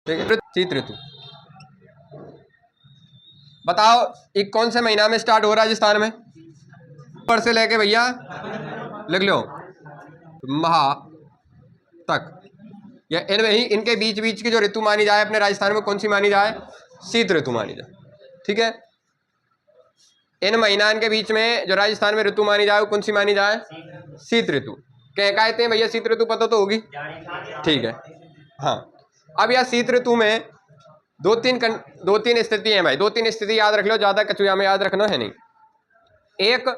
ठीक है। शीत ऋतु बताओ ये कौन से महीना में स्टार्ट हो राजस्थान में? ऊपर से लेके भैया लिख लो महा तक, या इनमें ही इनके बीच बीच की जो ऋतु मानी जाए अपने राजस्थान में कौन सी मानी जाए? शीत ऋतु मानी जाए। ठीक है, इन महीना के बीच में जो राजस्थान में ऋतु मानी जाए वो कौन सी मानी जाए? शीत ऋतु। क्या कहते हैं भैया? शीत ऋतु पता तो होगी। ठीक है, हाँ। अब यह शीत ऋतु में दो तीन स्थिति है भाई, दो तीन स्थिति याद रख लो, ज्यादा कचुया में याद रखना है नहीं। एक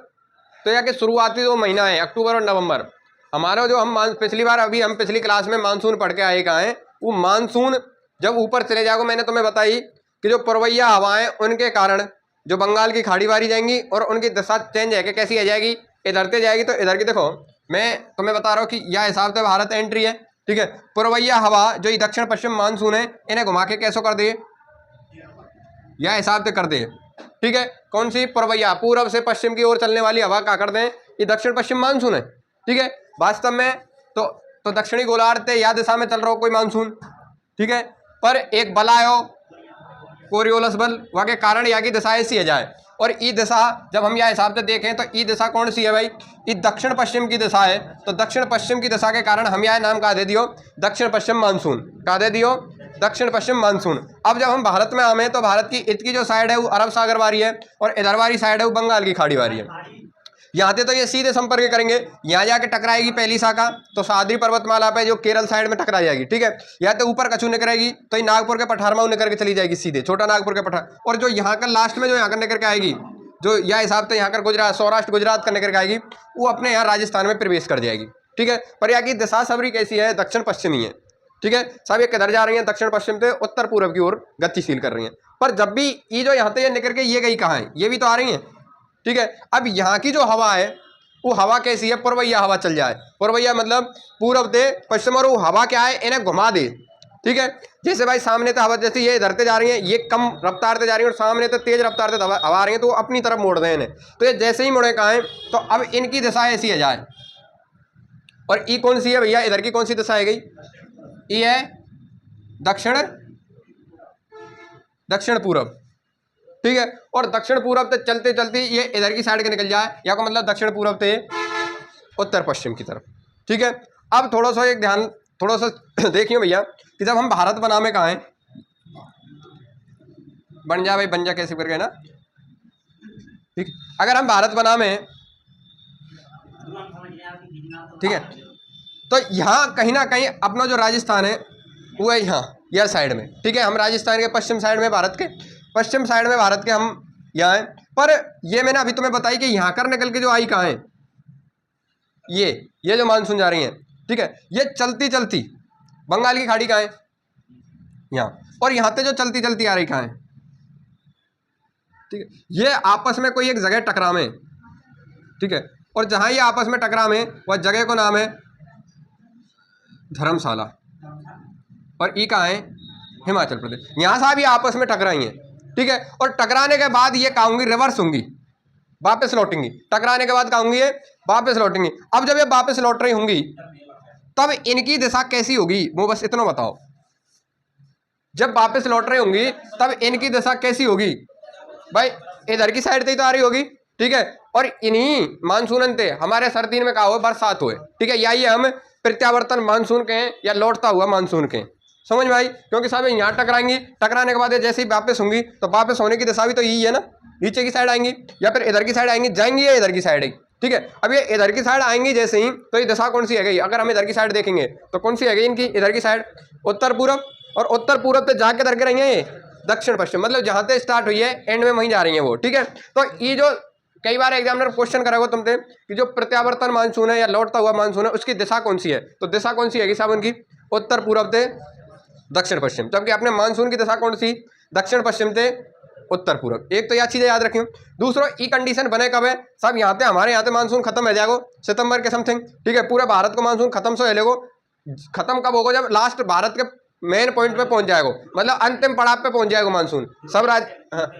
तो यह कि शुरुआती जो महीना है अक्टूबर और नवंबर, हमारा जो हम पिछली बार अभी हम पिछली क्लास में मानसून पढ़ के आए कहाँ हैं, वो मानसून जब ऊपर चले जाएगा, मैंने तुम्हें बताई कि जो पूर्वैया हवाएं उनके कारण जो बंगाल की खाड़ी वारी जाएंगी और उनकी दिशा चेंज है कि कैसी आ जाएगी, इधर से जाएगी। तो इधर की देखो, मैं तुम्हें बता रहा हूँ कि यह हिसाब से भारत एंट्री है। ठीक है, पूर्वैया हवा जो ये दक्षिण पश्चिम मानसून है इन्हें घुमा के कैसे कर दिए, यह हिसाब से कर दिए। ठीक है, कौन सी? पूर्वैया, पूर्व से पश्चिम की ओर चलने वाली हवा क्या कर दें, ये दक्षिण पश्चिम मानसून है। ठीक है, वास्तव में तो दक्षिणी गोलार्ध से या दिशा में चल रहा हो कोई मानसून। ठीक है, पर एक बल आयो कोरियोलस बल, वह के कारण यहाँ की दिशा ऐसी है जाए, और ई दिशा जब हम यह हिसाब से देखें तो ई दिशा कौन सी है भाई? ये दक्षिण पश्चिम की दिशा है। तो दक्षिण पश्चिम की दिशा के कारण हम यह नाम कहा दे दियो दक्षिण पश्चिम मानसून, कहा दे दियो दक्षिण पश्चिम मानसून। अब जब हम भारत में आए तो भारत की इतकी जो साइड है वो अरब सागर वाली है और इधर वाली साइड है वो बंगाल की खाड़ी वाली है। यहाँ से तो ये सीधे संपर्क करेंगे, यहाँ जाके टकराएगी पहली शाखा तो सह्याद्री पर्वतमाला पे जो केरल साइड में टकरा जाएगी। ठीक है, या तो ऊपर कछु निकलेगी तो ये नागपुर के पठारमाऊ निकल के चली जाएगी सीधे, छोटा नागपुर के पठार, और जो यहाँ का लास्ट में जो यहाँ का निकल के आएगी, जो यह हिसाब से यहाँ कर गुजरात सौराष्ट्र गुजरात का निकल के आएगी, वो अपने यहाँ राजस्थान में प्रवेश कर जाएगी। ठीक है, पर यहाँ की दिशा सबरी कैसी है? दक्षिण पश्चिमी है। ठीक है, सब ये किधर जा रही है? दक्षिण पश्चिम से उत्तर पूर्व की ओर गतिशील कर रही है। पर जब भी ये जो यहाँ से ये निकल के ये गई कहाँ है? ये भी तो आ रही है। ठीक है, अब यहाँ की जो हवा है वो हवा कैसी है? पूर्वैया हवा चल जाए, पूर्वैया मतलब पूर्व से पश्चिम, और वो हवा क्या है? इन्हें घुमा दे। ठीक है, जैसे भाई सामने तो हवा जैसे ये इधर से जा रही है, ये कम रफ्तार से जा रही है और सामने तो तेज रफ्तार से हवा आ रही है, तो वो अपनी तरफ मोड़ रहे हैं इन्हें। तो ये जैसे ही मुड़े कहाँ है तो अब इनकी दिशा ऐसी है जाए, और ई कौन सी है भैया? इधर की कौन सी दिशा है गई? ई है दक्षिण पूर्व। ठीक है, और दक्षिण पूर्व से चलते चलते ये इधर की साइड के निकल जाए, या को मतलब दक्षिण पूर्व से उत्तर पश्चिम की तरफ। ठीक है, अब थोड़ा सा एक ध्यान थोड़ा सा देखिए भैया कि जब हम भारत बना में कहाँ हैं, बन जा भाई बन जा कैसे करके ना। ठीक, अगर हम भारत बना में, ठीक है, तो यहाँ कहीं ना कहीं अपना जो राजस्थान है वो है यहाँ यह साइड में। ठीक है, हम राजस्थान के पश्चिम साइड में, भारत के पश्चिम साइड में भारत के हम यहाँ हैं। पर ये मैंने अभी तुम्हें बताई कि यहाँ कर निकल के जो आई कहाँ है, ये जो मानसून जा रही है। ठीक है, ये चलती चलती बंगाल की खाड़ी कहाँ है? यहाँ, और यहाँ से जो चलती चलती आ रही कहाँ है? ठीक है, ये आपस में कोई एक जगह टकराव। ठीक है, और जहाँ ये आपस में टकराव वह जगह को नाम है धर्मशाला, और ई कहाँ है? हिमाचल प्रदेश। यहाँ से भी आपस में टकराई हैं। ठीक है, और टकराने के बाद ये क्या होंगी? रिवर्स होंगी, वापस लौटेंगी। टकराने के बाद क्या होंगी? ये वापस लौटेंगी। अब जब ये वापस लौट रही होंगी तब इनकी दिशा कैसी होगी? वो बस इतना बताओ। जब वापस लौट रही होंगी तब इनकी दिशा कैसी होगी भाई? इधर की साइड से ही तो आ रही होगी। ठीक है, और इन्हीं मानसून थे हमारे सर्दी में क्या हो? बरसात हुए। ठीक है, या ये हम प्रत्यावर्तन मानसून के हैं या लौटता हुआ मानसून के, समझ में आई? क्योंकि साहब यहाँ टकराएंगी, टकराने के बाद जैसे ही वापस होंगी तो वापस होने की दिशा भी तो यही है ना, नीचे की साइड आएंगी या फिर इधर की साइड आएंगी, जाएंगी या इधर की साइड आएंगी। ठीक है, अब ये इधर की साइड आएंगी जैसे ही, तो ये दिशा कौन सी है गई? अगर हम इधर की साइड देखेंगे तो कौन सी है गई इनकी? इधर की साइड उत्तर पूर्व, और उत्तर पूर्व पे जाके इधर के रही है ये दक्षिण पश्चिम, मतलब जहाँ से स्टार्ट हुई है एंड में वहीं जा रही है वो। ठीक है, तो ये जो कई बार एग्जामिनर क्वेश्चन करेगा तुमसे कि जो प्रत्यावर्तन मानसून है या लौटता हुआ मानसून है उसकी दिशा कौन सी है, तो दिशा कौन सी है साहब उनकी? उत्तर पूर्व से दक्षिण पश्चिम। जबकि अपने मानसून की दिशा कौन सी? दक्षिण पश्चिम से उत्तर पूर्व। एक तो यह चीज़ें याद रखियो। दूसरा, ई कंडीशन बने कब है साहब? यहाँ पे हमारे यहाँ पे मानसून खत्म हो जाएगा सितंबर के समथिंग। ठीक है, पूरे भारत को मानसून खत्म से लेगो। खत्म कब होगा? जब लास्ट भारत के मेन पॉइंट पे पहुंच जाएगा, मतलब अंतिम पड़ाव पे पहुंच जाएगा मानसून सब हाँ।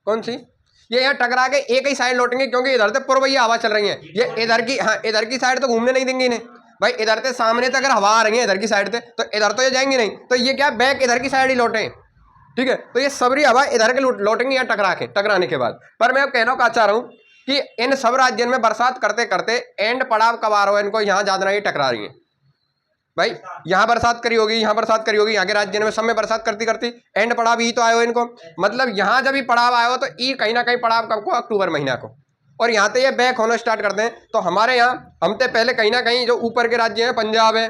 कौन सी? ये यहाँ टकरा के एक ही साइड लौटेंगे, क्योंकि इधर से पूर्वइया हवा चल रही है, ये इधर की, हाँ इधर की साइड तो घूमने नहीं देंगे इन्हें भाई। इधर से सामने से अगर हवा आ रही है इधर की साइड से, तो इधर तो ये जाएंगे नहीं, तो ये क्या बैक इधर की साइड ही लौटे, ठीक है। तो ये सबरी हवा इधर के लौटेंगे यहाँ टकराने के बाद। पर मैं अब कहना का चाह रहा हूँ कि इन सब राज्यों में बरसात करते करते एंड पड़ाव कब आ रहा है इनको, यहाँ ज्यादा नहीं टकरा रही है भाई। यहाँ बरसात करी होगी, यहाँ बरसात करी होगी, यहाँ के राज्य में सब में बरसात करती करती एंड पड़ाव ही तो आयो इनको। मतलब यहाँ जब भी पड़ाव आयो तो ये कहीं ना कहीं पड़ाव कब को, अक्टूबर महीना को, और यहाँ से ये बैक होना स्टार्ट करते हैं। तो हमारे यहाँ हमसे पहले कहीं ना कहीं जो ऊपर के राज्य हैं, पंजाब है,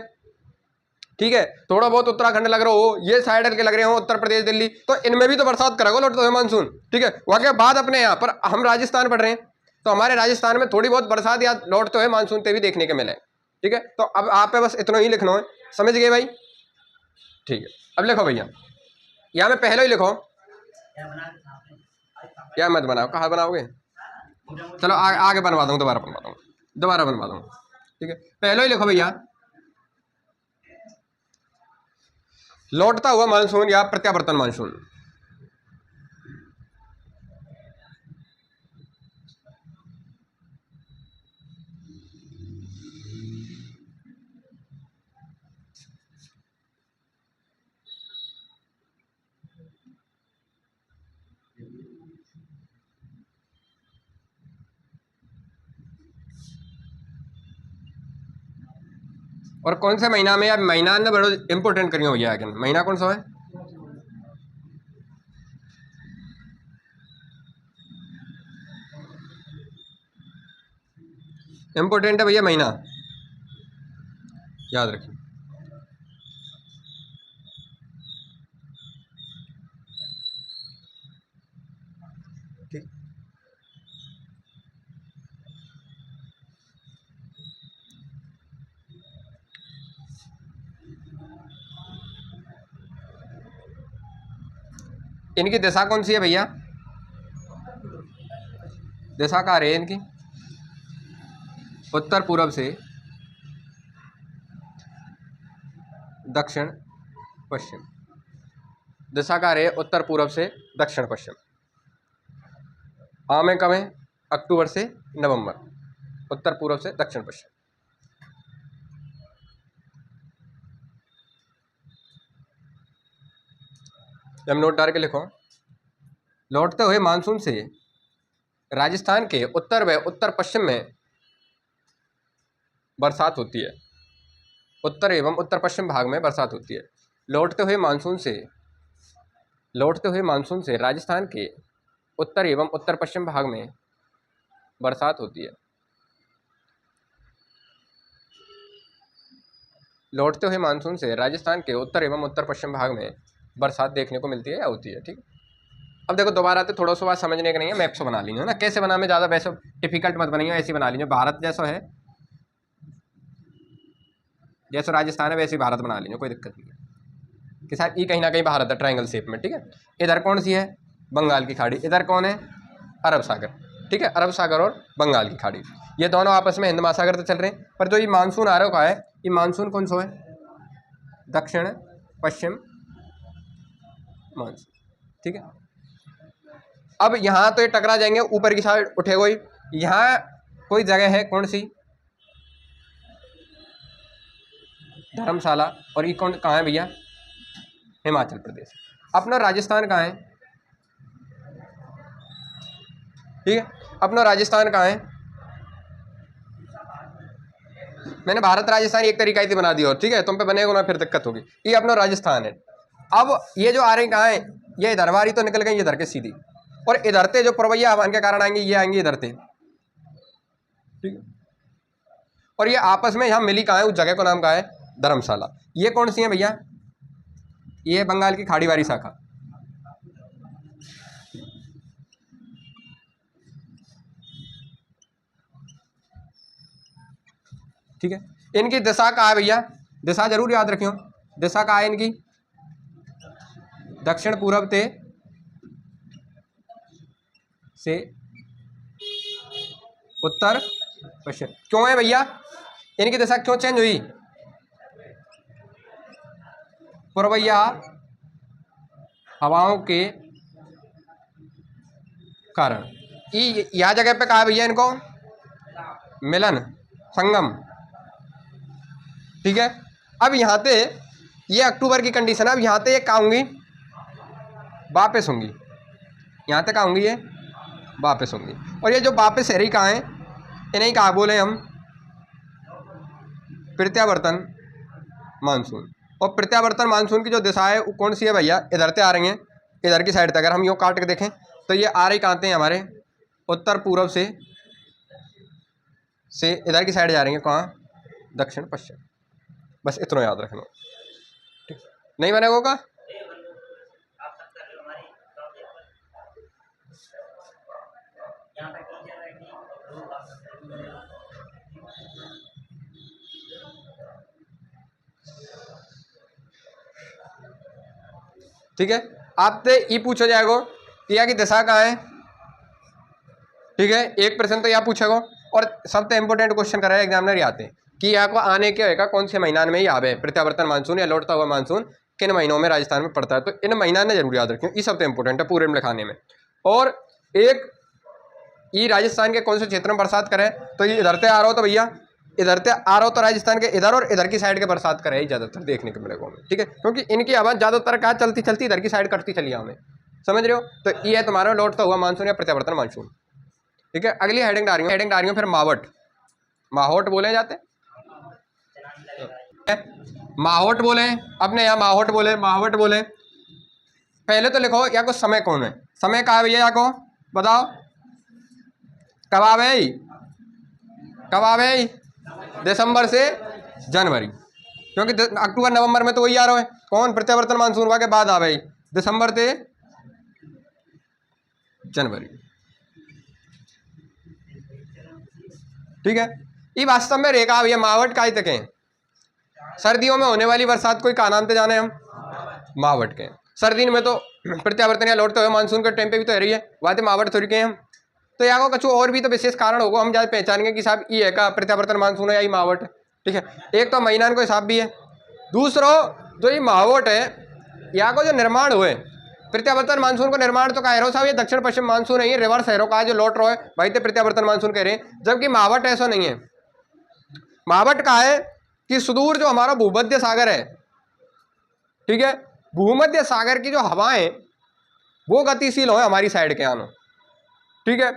ठीक है, थोड़ा बहुत उत्तराखंड लग रहा हो, ये साइड के लग रहे हो, उत्तर प्रदेश दिल्ली, तो इनमें भी तो बरसात करेगा लौटते हुए मानसून, ठीक है। वहाँ के बाद अपने यहाँ पर हम राजस्थान पढ़ रहे हैं, तो हमारे राजस्थान में थोड़ी बहुत बरसात या लौटते हुए मानसून पे भी देखने को मिले, ठीक है। तो अब आप पे बस इतना ही लिखना है, समझ गए भाई, ठीक है। अब लिखो भैया, यहाँ में पहले ही लिखो, या मत बनाओ, कहाँ बनाओगे, चलो आगे बनवा दूँ, दोबारा बनवा दूँ, ठीक है। पहले ही लिखो भैया, लौटता हुआ मानसून या प्रत्यावर्तन मानसून। और कौन से महीना में, या महीना ने बड़ो इंपोर्टेंट करियो भैया, महीना कौन सा है, इंपोर्टेंट है भैया महीना, याद रखिए। ठीक, इनकी दिशा कौन सी है भैया, दिशा का रहे इनकी उत्तर पूर्व से दक्षिण पश्चिम, दिशा का रहे उत्तर पूर्व से दक्षिण पश्चिम। में कब है, अक्टूबर से नवंबर, उत्तर पूर्व से दक्षिण पश्चिम। जब नोट डाल के लिखो, लौटते हुए मानसून से राजस्थान के उत्तर व उत्तर पश्चिम में बरसात होती है, उत्तर एवं उत्तर पश्चिम भाग में बरसात होती है। लौटते हुए मानसून से राजस्थान के उत्तर एवं उत्तर पश्चिम भाग में बरसात होती है। लौटते हुए मानसून से राजस्थान के उत्तर एवं उत्तर पश्चिम भाग में बरसात देखने को मिलती है या होती है, ठीक। अब देखो दोबारा आते, थोड़ा सा बात समझने का नहीं है, मैप से बना लीजिए ना, कैसे बना में ज़्यादा वैसे डिफिकल्ट मत बनाइए, ऐसे बना लीजिए, भारत जैसा है, जैसे राजस्थान है वैसे भारत बना लीजिए, कोई दिक्कत नहीं है। कि साथ ये कहीं ना कहीं भारत है ट्रायंगल शेप में, ठीक है। इधर कौन सी है, बंगाल की खाड़ी, इधर कौन है, अरब सागर, ठीक है। अरब सागर और बंगाल की खाड़ी, ये दोनों आपस में हिंद महासागर से चल रहे हैं। पर जो ये मानसून आ रहा है, ये मानसून कौन सा है, दक्षिण पश्चिम मानसून, ठीक है। अब यहाँ तो ये टकरा जाएंगे, ऊपर की साइड उठे हुए, यहाँ कोई जगह है कौन सी, धर्मशाला, और ये कौन कहाँ है भैया, हिमाचल प्रदेश। अपना राजस्थान कहाँ है, ठीक है, अपना राजस्थान कहाँ है, मैंने भारत राजस्थान एक तरीका ही बना दिया, और ठीक है तुम पे बनेगा ना फिर दिक्कत होगी। ये अपना राजस्थान है। अब ये जो आ रही कहाँ है, ये इधर वाली तो निकल गई इधर के सीधी, और इधर से जो प्रवैया हवन के कारण आएंगे, ये आएंगे इधर से, ठीक है। और ये आपस में यहाँ मिली कहाँ है, उस जगह का नाम कहाँ है, धर्मशाला। ये कौन सी है भैया, ये बंगाल की खाड़ी वाली शाखा, ठीक है। इनकी दिशा कहाँ है भैया, दिशा जरूर याद रखियो, दिशा कहाँ है इनकी, दक्षिण पूर्व से उत्तर पश्चिम। क्यों है भैया, इनकी दिशा क्यों चेंज हुई, पूर्वैया हवाओं के कारण, यहाँ जगह पे कहा है भैया इनको मिलन संगम, ठीक है। अब यहाँ पे ये अक्टूबर की कंडीशन है। अब यहाँ पे ये कहाँ होंगी, वापस होंगी, यहाँ तक कहाँ होंगी, ये वापस होंगी। और ये जो वापस है रही कहाँ है, इन्हें कहा बोले हम प्रत्यावर्तन मानसून। और प्रत्यावर्तन मानसून की जो दिशा है वो कौन सी है भैया, इधर से आ रही हैं, इधर की साइड से। अगर हम यूँ काट के देखें तो ये आ रही कहाँ से हमारे उत्तर पूर्व से इधर की साइड जा रही है, कहाँ, दक्षिण पश्चिम। बस इतना याद रखना, ठीक नहीं बनेगा का। ठीक है, आपसे ये पूछा जाएगा कि यहाँ की दिशा कहाँ है, ठीक है। एक प्रश्न तो यहाँ पूछेगा। और सबसे इंपॉर्टेंट क्वेश्चन कर रहा है एग्जामिनर यहाँ पे कि यहाँ को आने के होगा कौन से महीना में ही आवे प्रत्यावर्तन मानसून या लौटता हुआ मानसून किन महीनों में राजस्थान में पड़ता है। तो इन महीना ने जरूर याद रखें, ये सबसे इंपॉर्टेंट है पूरे में लिखाने में। और एक ये राजस्थान के कौन से क्षेत्र में बरसात करे, तो ये इधर से आ रहा हो तो भैया इधर से आ रहा हो तो राजस्थान के इधर और इधर की साइड के बरसात करे ही ज़्यादातर देखने को मिलेगा हमें, ठीक है। क्योंकि इनकी आवाज़ ज़्यादातर क्या चलती चलती इधर की साइड करती चली हमें, समझ रहे हो। तो ये है तुम्हारा लौटता हुआ मानसून या प्रत्यावर्तन मानसून, ठीक है। अगली हेडिंग डाल रही हूँ फिर मावट, माहौट बोले जाते, माहौट बोले अपने यहाँ, माहौट बोले, माहौट बोले। पहले तो लिखो या को समय कौन है, समय कहाँ है भैया, या को बताओ कब आवे, कब आवे, दिसंबर से जनवरी। क्योंकि अक्टूबर नवंबर में तो वही आ रहा है कौन, प्रत्यावर्तन मानसून हुआ के बाद आवे, दिसंबर से जनवरी, ठीक है। ये वास्तव में रेखा भैया मावट का ही तक है। सर्दियों में होने वाली बरसात कोई का नाम पे जाने हम, मावट के। सर्दी में तो प्रत्यावर्तन या लौटते हुए मानसून के टाइम पे भी तो रही है, वहाँ तो मावट थोड़ी के हम। तो यहाँ को कछु और भी तो विशेष कारण होगा, हम ज़्यादा पहचानेंगे कि साहब ये है का प्रत्यावर्तन मानसून है या ये मावट है, ठीक है। एक तो महीना को हिसाब भी है, दूसरा जो ये मावट है यहाँ को जो निर्माण हुए प्रत्यावर्तन मानसून को निर्माण तो कह रहे हो साहब ये दक्षिण पश्चिम मानसून है, ये रिवर्स है का जो लौट रहा है भाई तो प्रत्यावर्तन मानसून कह रहे हैं, जबकि मावट ऐसा नहीं है। मावट का है कि सुदूर जो हमारा भूमध्य सागर है, ठीक है, भूमध्य सागर की जो हवाएं वो गतिशील हो हमारी साइड के आनो, ठीक है।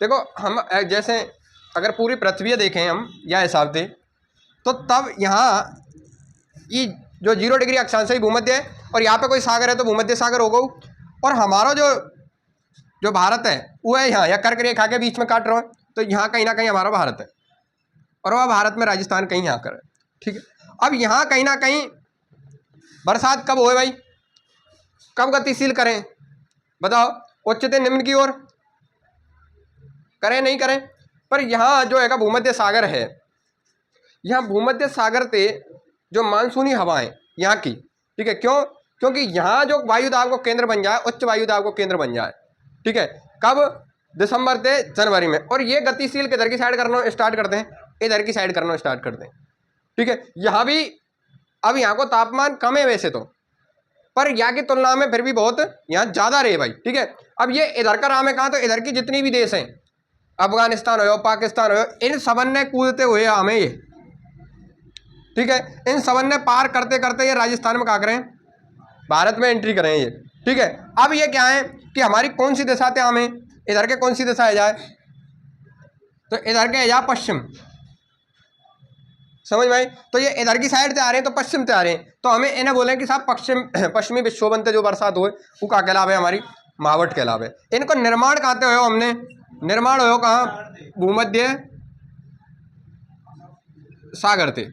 देखो हम जैसे अगर पूरी पृथ्वी देखें हम या हिसाब से तो तब यहाँ ये जो 0 डिग्री अक्षांश ही भूमध्य है और यहाँ पे कोई सागर है तो भूमध्य सागर होगा। और हमारा जो भारत है वो है यहाँ या कर्क रेखा के बीच में काट रहा है, तो यहाँ कहीं ना कहीं हमारा भारत है और वह भारत में राजस्थान कहीं यहाँ कर है, ठीक है। अब यहाँ कहीं ना कहीं बरसात कब होए भाई, कब गतिशील करें बताओ, उच्चते निम्न की ओर करें नहीं करें। पर यहाँ जो है भूमध्य सागर है, यहाँ भूमध्य सागर से जो मानसूनी हवाएं यहाँ की, ठीक है, क्यों, क्योंकि यहाँ जो वायु दाब को केंद्र बन जाए, उच्च वायु दाब को केंद्र बन जाए, ठीक है, कब, दिसंबर से जनवरी में। और ये गतिशील किधर की साइड करना स्टार्ट करते हैं, इधर की साइड करना स्टार्ट करते हैं, ठीक है। यहाँ भी अब यहाँ को तापमान कम है वैसे तो, पर यहाँ की तुलना में फिर भी बहुत यहाँ ज़्यादा रहे भाई, ठीक है। अब ये इधर का राम है कहाँ, तो इधर की जितनी भी देश हैं, अफगानिस्तान हो, पाकिस्तान हो, इन सबन ने कूदते हुए हमें ये, ठीक है, इन सबन ने पार करते करते ये राजस्थान में क्या करें, भारत में एंट्री करें ये, ठीक है। अब ये क्या है कि हमारी कौन सी दिशा थे हमें, इधर के कौन सी दिशा है जाए, तो इधर के जा पश्चिम, समझ भाई। तो ये इधर की साइड से आ रहे हैं तो पश्चिम से आ रहे हैं, तो हमें इन्हें बोलें कि साहब पश्चिमी विक्षोभन से जो बरसात हुए वो क्या कहलावे, हमारी मावट कहलावे। इनको निर्माण कहते हुए हमने, निर्माण हो कहाँ, भूमध्य सागर थे,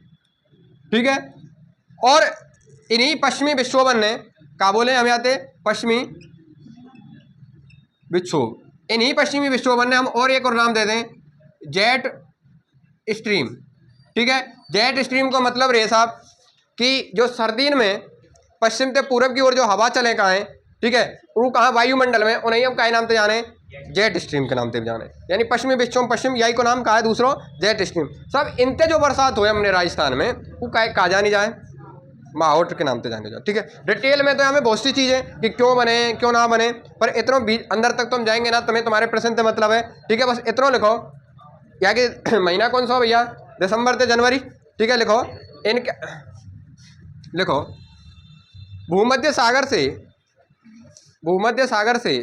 ठीक है। और इन्हीं पश्चिमी विक्षोभन ने क्या बोले हम आते पश्चिमी विक्षोभ, इन्हीं पश्चिमी विक्षोभन ने हम और एक और नाम दे दें जेट स्ट्रीम, ठीक है। जेट स्ट्रीम का मतलब रहे साहब कि जो सर्दी में पश्चिम से पूर्व की ओर जो हवा चले कहाँ है, ठीक है, वो कहाँ वायुमंडल में, उन्हें हम क्या नाम से जाने, जेट स्ट्रीम के नाम से जाने, यानी पश्चिमी विक्षोभ पश्चिम यही को नाम कहा है, दूसरों जेट स्ट्रीम। सब इनते जो बरसात हुए हमने राजस्थान में वो कहा जानी जाए, महावट के नाम से जाने जाते। ठीक है, डिटेल में तो हमें बहुत सी चीज़ें कि क्यों बने क्यों ना बने, पर इतनों अंदर तक तो हम जाएंगे ना, तुम्हें तुम्हारे प्रश्न से मतलब है। ठीक है, बस इतना लिखो या कि महीना कौन सा हो भैया, दिसंबर से जनवरी। ठीक है, लिखो इनके, लिखो भूमध्य सागर से, भूमध्य सागर से,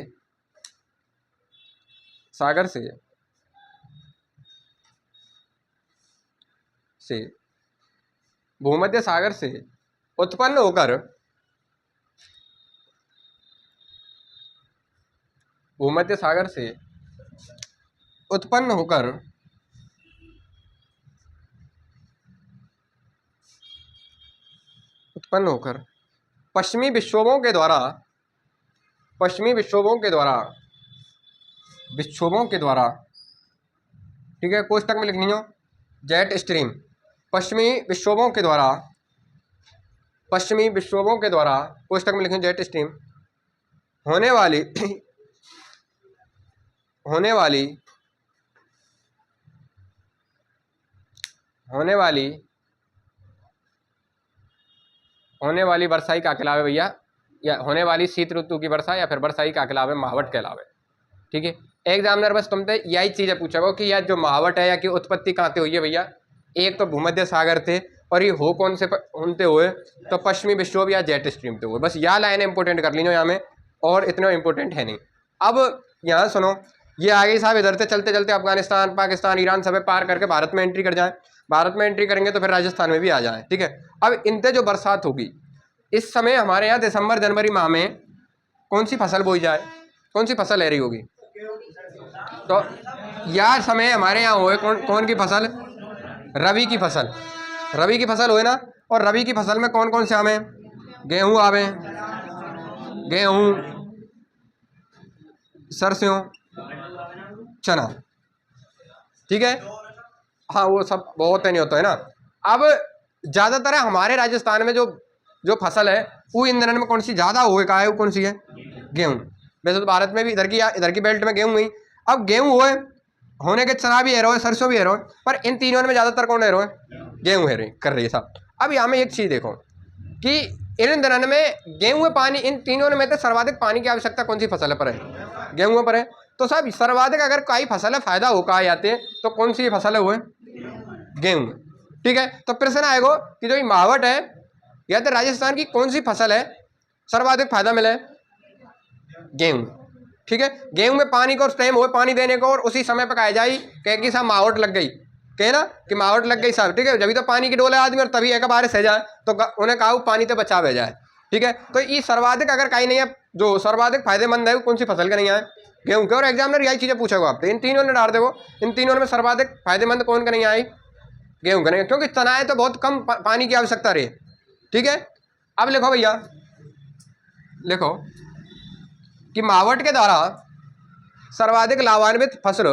सागर से भूमध्य सागर से उत्पन्न होकर, भूमध्य सागर से उत्पन्न होकर उत्पन्न होकर पश्चिमी विक्षोभों के द्वारा, पश्चिमी विक्षोभों के द्वारा, विक्षोभों के द्वारा, ठीक है, कोष्टक में लिखनी हो जेट स्ट्रीम, पश्चिमी विक्षोभों के द्वारा, पश्चिमी विक्षोभों के द्वारा कोष्टक में लिखें जेट स्ट्रीम होने वाली होने वाली होने वाली होने वाली वर्षाई का कहलावे भैया, या होने वाली शीत ऋतु की वर्षा या फिर वर्षाई का कहलावे महावट कहलावे। ठीक है, एग्जामिनर बस तुमसे यही चीज़ें पूछेगा कि यार जो महावट है या की उत्पत्ति कहाँ से हुई है भैया, एक तो भूमध्य सागर थे और ये हो कौन से उनते हुए, तो पश्चिमी विक्षोभ या जेट स्ट्रीम से हुए। बस यह लाइन इंपॉर्टेंट कर लीजिए यहाँ में, और इतना इंपॉर्टेंट है नहीं। अब यहाँ सुनो, ये आगे साहब इधर से चलते चलते अफगानिस्तान, पाकिस्तान, ईरान सब पार करके भारत में एंट्री कर जाए, भारत में एंट्री करेंगे तो फिर राजस्थान में भी आ जाए। ठीक है, अब इनसे जो बरसात होगी इस समय हमारे यहाँ दिसंबर जनवरी माह में कौन सी फसल बोई जाए, कौन सी फसल ले रही होगी, तो यार समय हमारे यहाँ हुए कौन की फसल, रबी की फसल, रबी की फसल हुए ना। और रबी की फसल में कौन कौन से आवे, गेहूँ आवे, गेहूँ, सरसों, चना। ठीक है, हाँ वो सब बहुत नहीं होता है ना। अब ज़्यादातर हमारे राजस्थान में जो फसल है वो इन दिनों में कौन सी ज़्यादा हुए का है, वो कौन सी है, गेहूँ। वैसे तो भारत में भी इधर की बेल्ट में गेहूँ हुई। अब गेहूँ हुए होने के चना भी है रहे, सरसों भी है रहे, पर इन तीनों में ज़्यादातर कौन है रहे, गेहूँ है रही कर रही है साहब। अब यहाँ में एक चीज़ देखो कि इन दिनों में गेहूँ में पानी, इन तीनों में से सर्वाधिक पानी की आवश्यकता कौन सी फसल पर है, गेहूँ पर है। तो साहब सर्वाधिक अगर कोई फसल है फायदा हो कहा जाते हैं तो कौन सी फसल है, वो है गेहूँ। ठीक है, तो प्रश्न आएगा कि जो ये महावट है या तो राजस्थान की कौन सी फसल है सर्वाधिक फायदा मिले, गेहूँ। ठीक है, गेहूँ में पानी को टाइम हो पानी देने को और उसी समय पर कहा जाए कि साहब महावट लग गई, कहे ना कि महावट लग गई साहब। ठीक है, जब तो पानी की डोले आदमी और तभी एक बारिश है जाए तो उन्हें कहा पानी तो बचा भे जाए। ठीक है, तो ये सर्वाधिक अगर कहीं नहीं है जो सर्वाधिक फायदेमंद है वो कौन सी फसल का नहीं है, गेहूँ के। और एग्जामिनर यही चीज़ें पूछेगा आपसे, इन तीनों ने डाल देवो, इन तीनों में सर्वाधिक फायदेमंद कौन का नहीं आई, गेहूँ का नहीं, क्योंकि चनाएं तो बहुत कम पानी की आवश्यकता रही। ठीक है, अब लिखो भैया, लिखो कि महावट के द्वारा सर्वाधिक लाभान्वित फसल,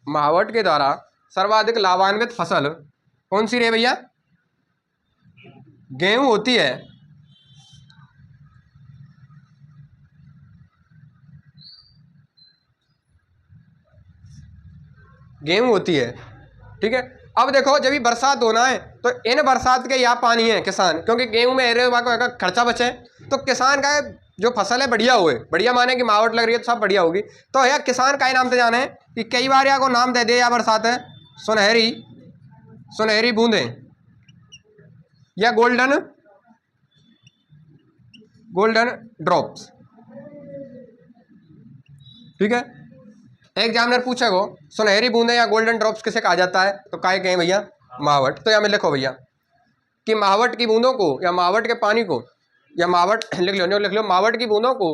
महावट के द्वारा सर्वाधिक लाभान्वित फसल कौन सी रही भैया, गेहूं होती है। गेहूं होती है। ठीक है, अब देखो जब भी बरसात होना है तो इन बरसात के यहाँ पानी है किसान, क्योंकि गेहूं में अगर खर्चा बचे तो किसान का जो फसल है बढ़िया हुए, बढ़िया माने कि मावट लग रही है तो सब बढ़िया होगी। तो यार किसान का ही नाम से जाने कि कई बार या को नाम दे दे या बरसात है सुनहरी, सुनहरी बूंदे या गोल्डन, गोल्डन ड्रॉप्स। ठीक है, एग्जामिनर पूछेगा सुनहरी बूंदे या गोल्डन ड्रॉप्स किसे कहा जाता है, तो काहे कहें भैया, महावट। तो यहाँ में लिखो भैया कि महावट की बूंदों को या महावट के पानी को, या महावट लिख लो महावट की बूंदों को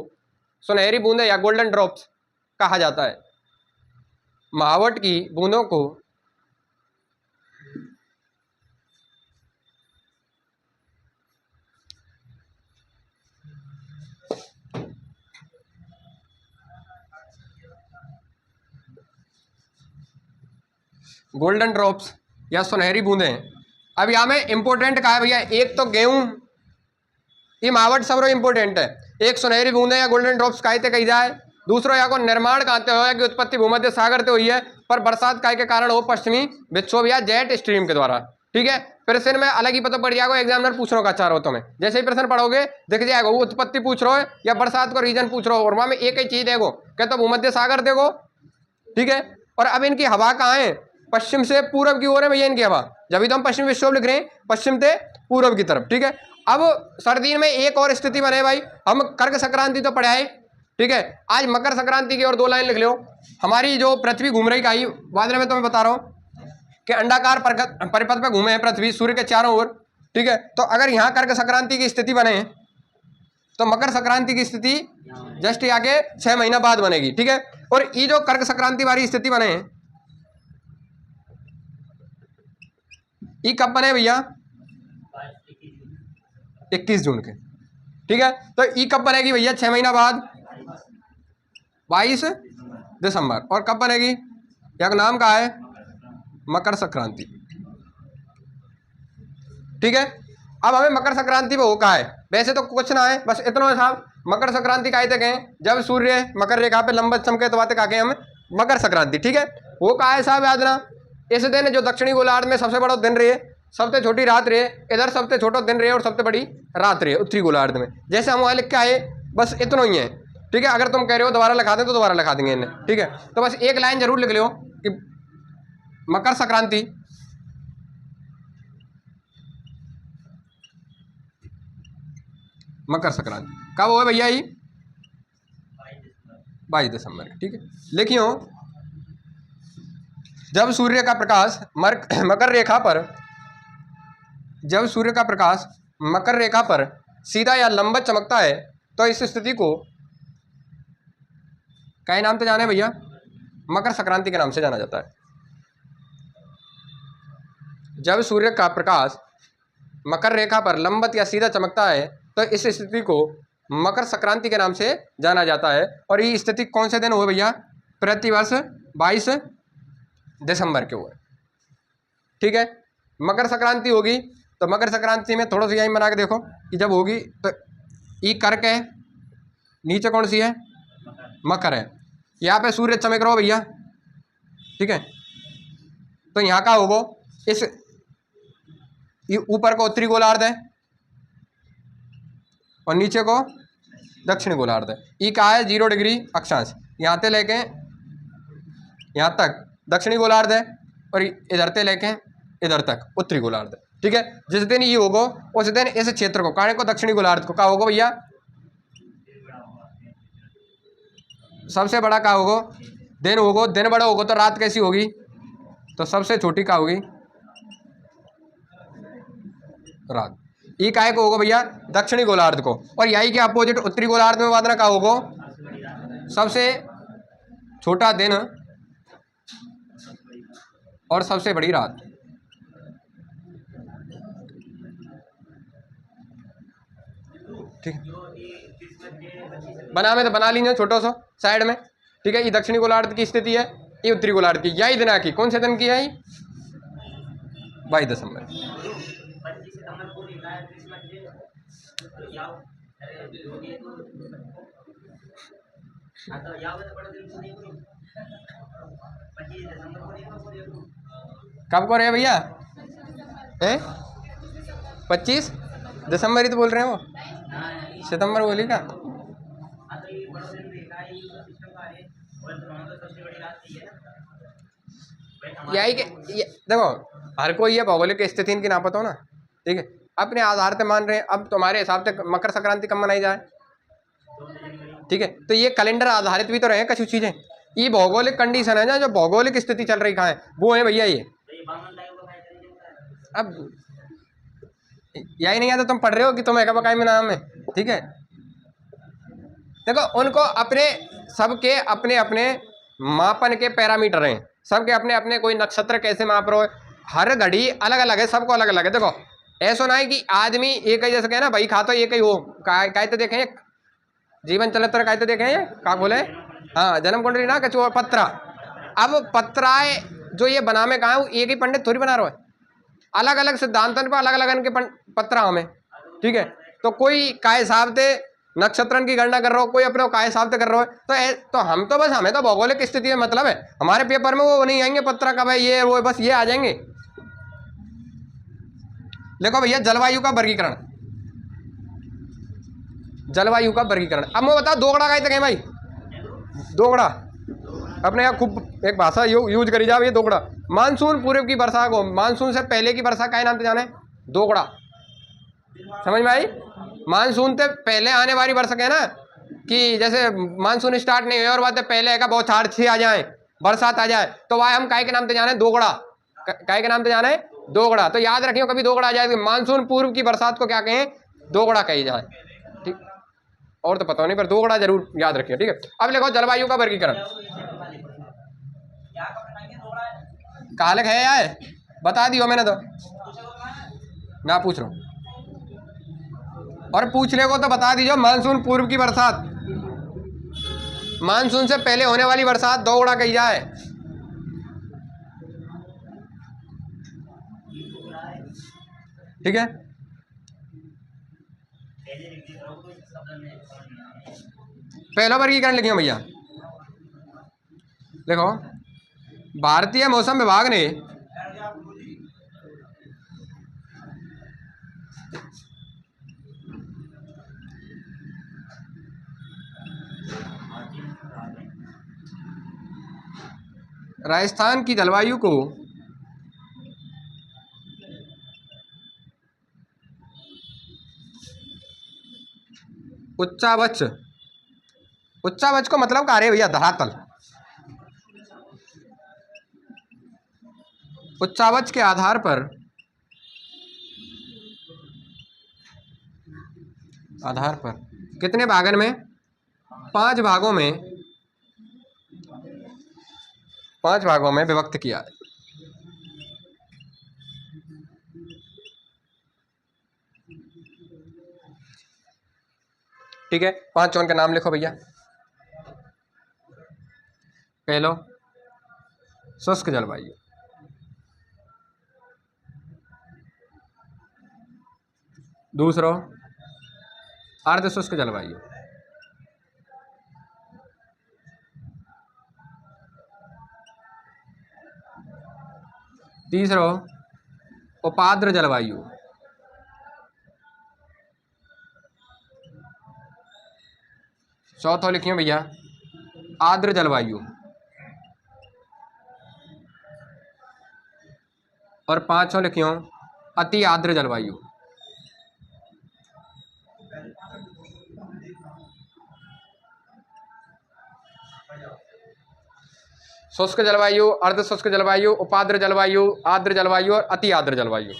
सुनहरी बूंदे या गोल्डन ड्रॉप्स कहा जाता है। महावट की बूंदों को गोल्डन ड्रॉप्स या सुनहरी बूंदें। अब यहाँ में इंपॉर्टेंट कहा है भैया, एक तो गेहूं, ये महावट सब इंपॉर्टेंट है, एक सुनहरी बूंदें या गोल्डन ड्रॉप्स कहते कही जाए, दूसरा यहाँ को निर्माण कहते हो कि उत्पत्ति भूमध्य सागर से हुई है, पर बरसात काय के कारण हो पश्चिमी विक्षोभ या जेट स्ट्रीम के द्वारा। ठीक है, प्रश्न में अलग ही पता पड़ जाएगा, एग्जामिनर पूछ रहा होगा चारों तो में, जैसे ही प्रश्न पढ़ोगे दिख जाएगा वो उत्पत्ति पूछ रहे हो या बरसात को रीजन पूछ रहे हो, और वहां में एक ही चीज देखो, क्या तो भूमध्य सागर देखो। ठीक है, और अब इनकी हवा कहाँ है, पश्चिम से पूर्व की ओर है भैया इनकी हवा, जब तो हम पश्चिम विक्षोभ लिख रहे हैं पश्चिम से पूर्व की तरफ। ठीक है, अब सर्दी में एक और स्थिति बने भाई, हम कर्क संक्रांति तो पढ़ाए। ठीक है, आज मकर संक्रांति की और 2 लाइन लिख लो। हमारी जो पृथ्वी घूम रही काई वादल में, तो मैं बता रहा हूँ कि अंडाकार परिपथ पे घूमे है पृथ्वी सूर्य के चारों ओर। ठीक है, तो अगर यहाँ कर्क संक्रांति की स्थिति बने तो मकर संक्रांति की स्थिति जस्ट आगे 6 महीना बाद बनेगी। ठीक है, और ये जो कर्क संक्रांति वाली स्थिति बने ये कब बने भैया, 21 जून के। ठीक है, तो ये कब बनेगी भैया, 6 महीना बाद 22 दिसंबर। और कब बनेगी, या नाम का है मकर संक्रांति। ठीक है, अब हमें मकर संक्रांति पे हो कहा है, वैसे तो कुछ ना है, बस इतना है साहब, मकर संक्रांति का कहते हैं जब सूर्य मकर रेखा पे लंबवत चमके, तो बातें कहा हम मकर संक्रांति। ठीक है, वो कहा है साहब याद ना, इस दिन जो दक्षिणी गोलार्ध में सबसे बड़ा दिन रहे, सबसे छोटी रात रहे, इधर सबसे छोटा दिन रहे और सबसे बड़ी रात रहे उत्तरी गोलार्ध में। जैसे हम वहाँ लिख के आए, बस इतना ही है। ठीक है, अगर तुम कह रहे हो दोबारा लिखा दें तो दोबारा लिखा देंगे इन्हें। ठीक है, तो बस एक लाइन जरूर लिख लो कि मकर संक्रांति कब हुआ भैया, ये 22 दिसंबर। ठीक है, लिखियो जब सूर्य का प्रकाश मकर रेखा पर, जब सूर्य का प्रकाश मकर रेखा पर सीधा या लंबवत चमकता है तो इस स्थिति को क्या नाम से जाने भैया, मकर संक्रांति के नाम से जाना जाता है। जब सूर्य का प्रकाश मकर रेखा पर लंबवत या सीधा चमकता है तो इस स्थिति को मकर संक्रांति के नाम से जाना जाता है। और ये स्थिति कौन से दिन हुए भैया, प्रतिवर्ष 22 दिसंबर के हुए। ठीक है, मकर संक्रांति होगी तो मकर संक्रांति में थोड़ा सा यही बना के देखो कि जब होगी तो ई कर्क है, नीचे कौन सी है, मकर है, यहाँ पे सूर्य चमक रहा हो भैया। ठीक है, तो यहाँ का होगा, इस ऊपर को उत्तरी गोलार्ध है और नीचे को दक्षिणी गोलार्ध है। ई का है 0 डिग्री अक्षांश, यहाँ से लेके यहाँ तक दक्षिणी गोलार्ध है और इधर से लेके इधर तक उत्तरी गोलार्ध है। ठीक है, जिस दिन ये होगा उस दिन इस क्षेत्र को काणे को दक्षिणी गोलार्ध को क्या होगा भैया, सबसे बड़ा क्या होगा, दिन होगा। दिन बड़ा होगा तो रात कैसी होगी, तो सबसे छोटी क्या होगी, रात। ये काय को होगा भैया, दक्षिणी गोलार्ध को। और यही के अपोजिट उत्तरी गोलार्ध में वादना का होगा, सबसे छोटा दिन और सबसे बड़ी रात। ठीक है, बना में तो बना लीजिए छोटो सो साइड में। ठीक है, ये दक्षिणी गोलार्ध की स्थिति है, ये उत्तरी गोलार्ध की। यही दिन की कौन से दिन की है, 22 दिसंबर। कब को रहे भैया, 25 दिसंबर ही तो बोल रहे हो, सितंबर बोली का। यही के देखो, हर कोई ये भौगोलिक स्थिति इनकी ना पता हो ना। ठीक है, अपने आधार पे मान रहे हैं। अब तुम्हारे हिसाब से मकर संक्रांति कब मनाई जाए, ठीक है, तो ये कैलेंडर आधारित भी तो रहे कुछ चीजें। ये भौगोलिक कंडीशन है ना, जो भौगोलिक स्थिति चल रही कहाँ है वो है भैया ये। अब यही नहीं आता, तुम पढ़ रहे हो कि तुम्हें कब में नाम है। ठीक है, देखो उनको अपने सबके अपने अपने मापन के पैरामीटर हैं, सबके अपने अपने। कोई नक्षत्र कैसे माप रहे हो, हर घड़ी अलग अलग है, सबको अलग अलग है। देखो ऐसा ना है कि आदमी एक ही जैसे कहे ना भाई खा तो एक ही हो, कहते देखें जीवन चरित्र कहते देखें ये क्या बोले, हाँ जन्म कुंडली ना कचो पत्रा। अब पत्राए जो ये बना में कहा एक ही पंडित थोड़ी बना रहा है, अलग अलग सिद्धांतन पर अलग अलग इनके पत्रा हमें। ठीक है, तो कोई का हिसाब से नक्षत्रन की गणना कर रहे हो, कोई अपने काय हिसाब से कर रहे हो, तो हम तो बस, हमें तो भौगोलिक स्थिति में मतलब है, हमारे पेपर में वो नहीं आएंगे पत्र का भाई ये वो, बस ये आ जाएंगे। देखो भैया जलवायु का वर्गीकरण, जलवायु का वर्गीकरण। अब मैं बताओ दोगड़ा का तक है भाई, दोगड़ा अपने यहाँ खूब एक भाषा यूज करी जाए, ये दोगड़ा। मानसून पूर्व की वर्षा को, मानसून से पहले की वर्षा का नाम तो जाने, दोगड़ा। समझ में आई? मानसून से पहले आने वाली वर्षा है ना, कि जैसे मानसून स्टार्ट नहीं हुई और बात पहले है बौछार छी आ जाए, बरसात आ जाए, तो वह हम काय के नाम से जाने, दोगड़ा। काय के नाम से जाने, दोगड़ा। तो याद रखियो कभी दोगड़ा आ जाए, मानसून पूर्व की बरसात को क्या कहें, दोगड़ा कही जाए। ठीक, और तो पता नहीं, पर दोगड़ा जरूर याद रखिए। ठीक है, अब देखो जलवायु का वर्गीकरण कालक है यार, बता दियो मैंने तो ना पूछ रहा हूँ, और पूछने को तो बता दीजिए। मानसून पूर्व की बरसात, मानसून से पहले होने वाली बरसात दोगड़ा कही जाए। ठीक है, पहला वर्गीकरण लिखिए भैया। देखो भारतीय मौसम विभाग ने राजस्थान की जलवायु को उच्चावच, उच्चावच को मतलब कार्य भैया धरातल, उच्चावच के आधार पर, आधार पर कितने भागन में, 5 भागों में, 5 भागों में विभक्त किया है। ठीक है, 5 जोन के नाम लिखो भैया। पहलो शुष्क जलवायु, दूसरो अर्ध शुष्क जलवायु, तीसरो उपाद्र जलवायु, चौथो लिखियो भैया आर्द्र जलवायु, और 5वां लिखियो अति आर्द्र जलवायु। शुष्क जलवायु, अर्ध शुष्क जलवायु, उपाद्र जलवायु, आर्द्र जलवायु और अति आर्द्र जलवायु।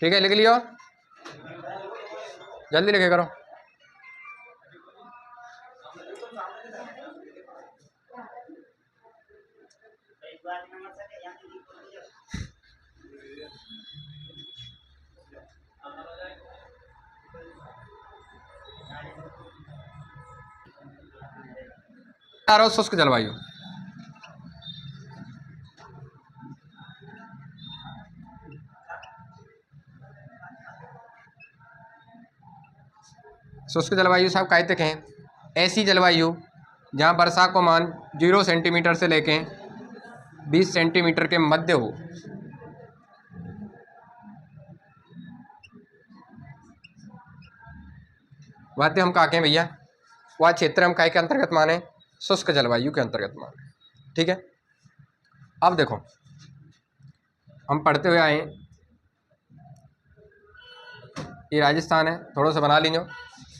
ठीक है, लिख लियो, जल्दी लिखे करो। शुष्क जलवायु, शुष्क जलवायु साहब कहते हैं ऐसी जलवायु जहाँ वर्षा को मान 0 सेंटीमीटर से लेके 20 सेंटीमीटर के मध्य हो। बातें हम कहा भैया, वह क्षेत्र हम काय के अंतर्गत माने, शुष्क जलवायु के अंतर्गत माने। ठीक है, अब देखो हम पढ़ते हुए आए, ये राजस्थान है, थोड़ा सा बना लीजिए,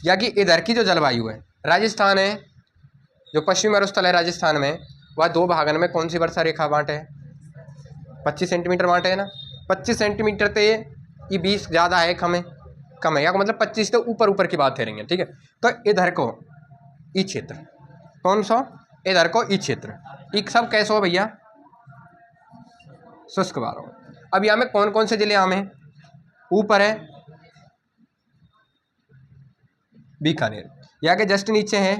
या कि इधर की जो जलवायु है, राजस्थान है, जो पश्चिमी मरुस्थल है राजस्थान में, वह 2 भागन में कौन सी वर्षा रेखा बांटे है, 25 सेंटीमीटर बांटे है ना। 25 सेंटीमीटर ते ये 20 ज़्यादा है, कम है, या मतलब 25 से ऊपर की बात है रही है। ठीक है, तो इधर को ई क्षेत्र, कौन सा, इधर को ई क्षेत्र, ई सब कैसे हो भैया, शुष्क वालों। अब यहाँ में कौन कौन से जिले आम हैं, ऊपर है बीकानेर, यहाँ के जस्ट नीचे है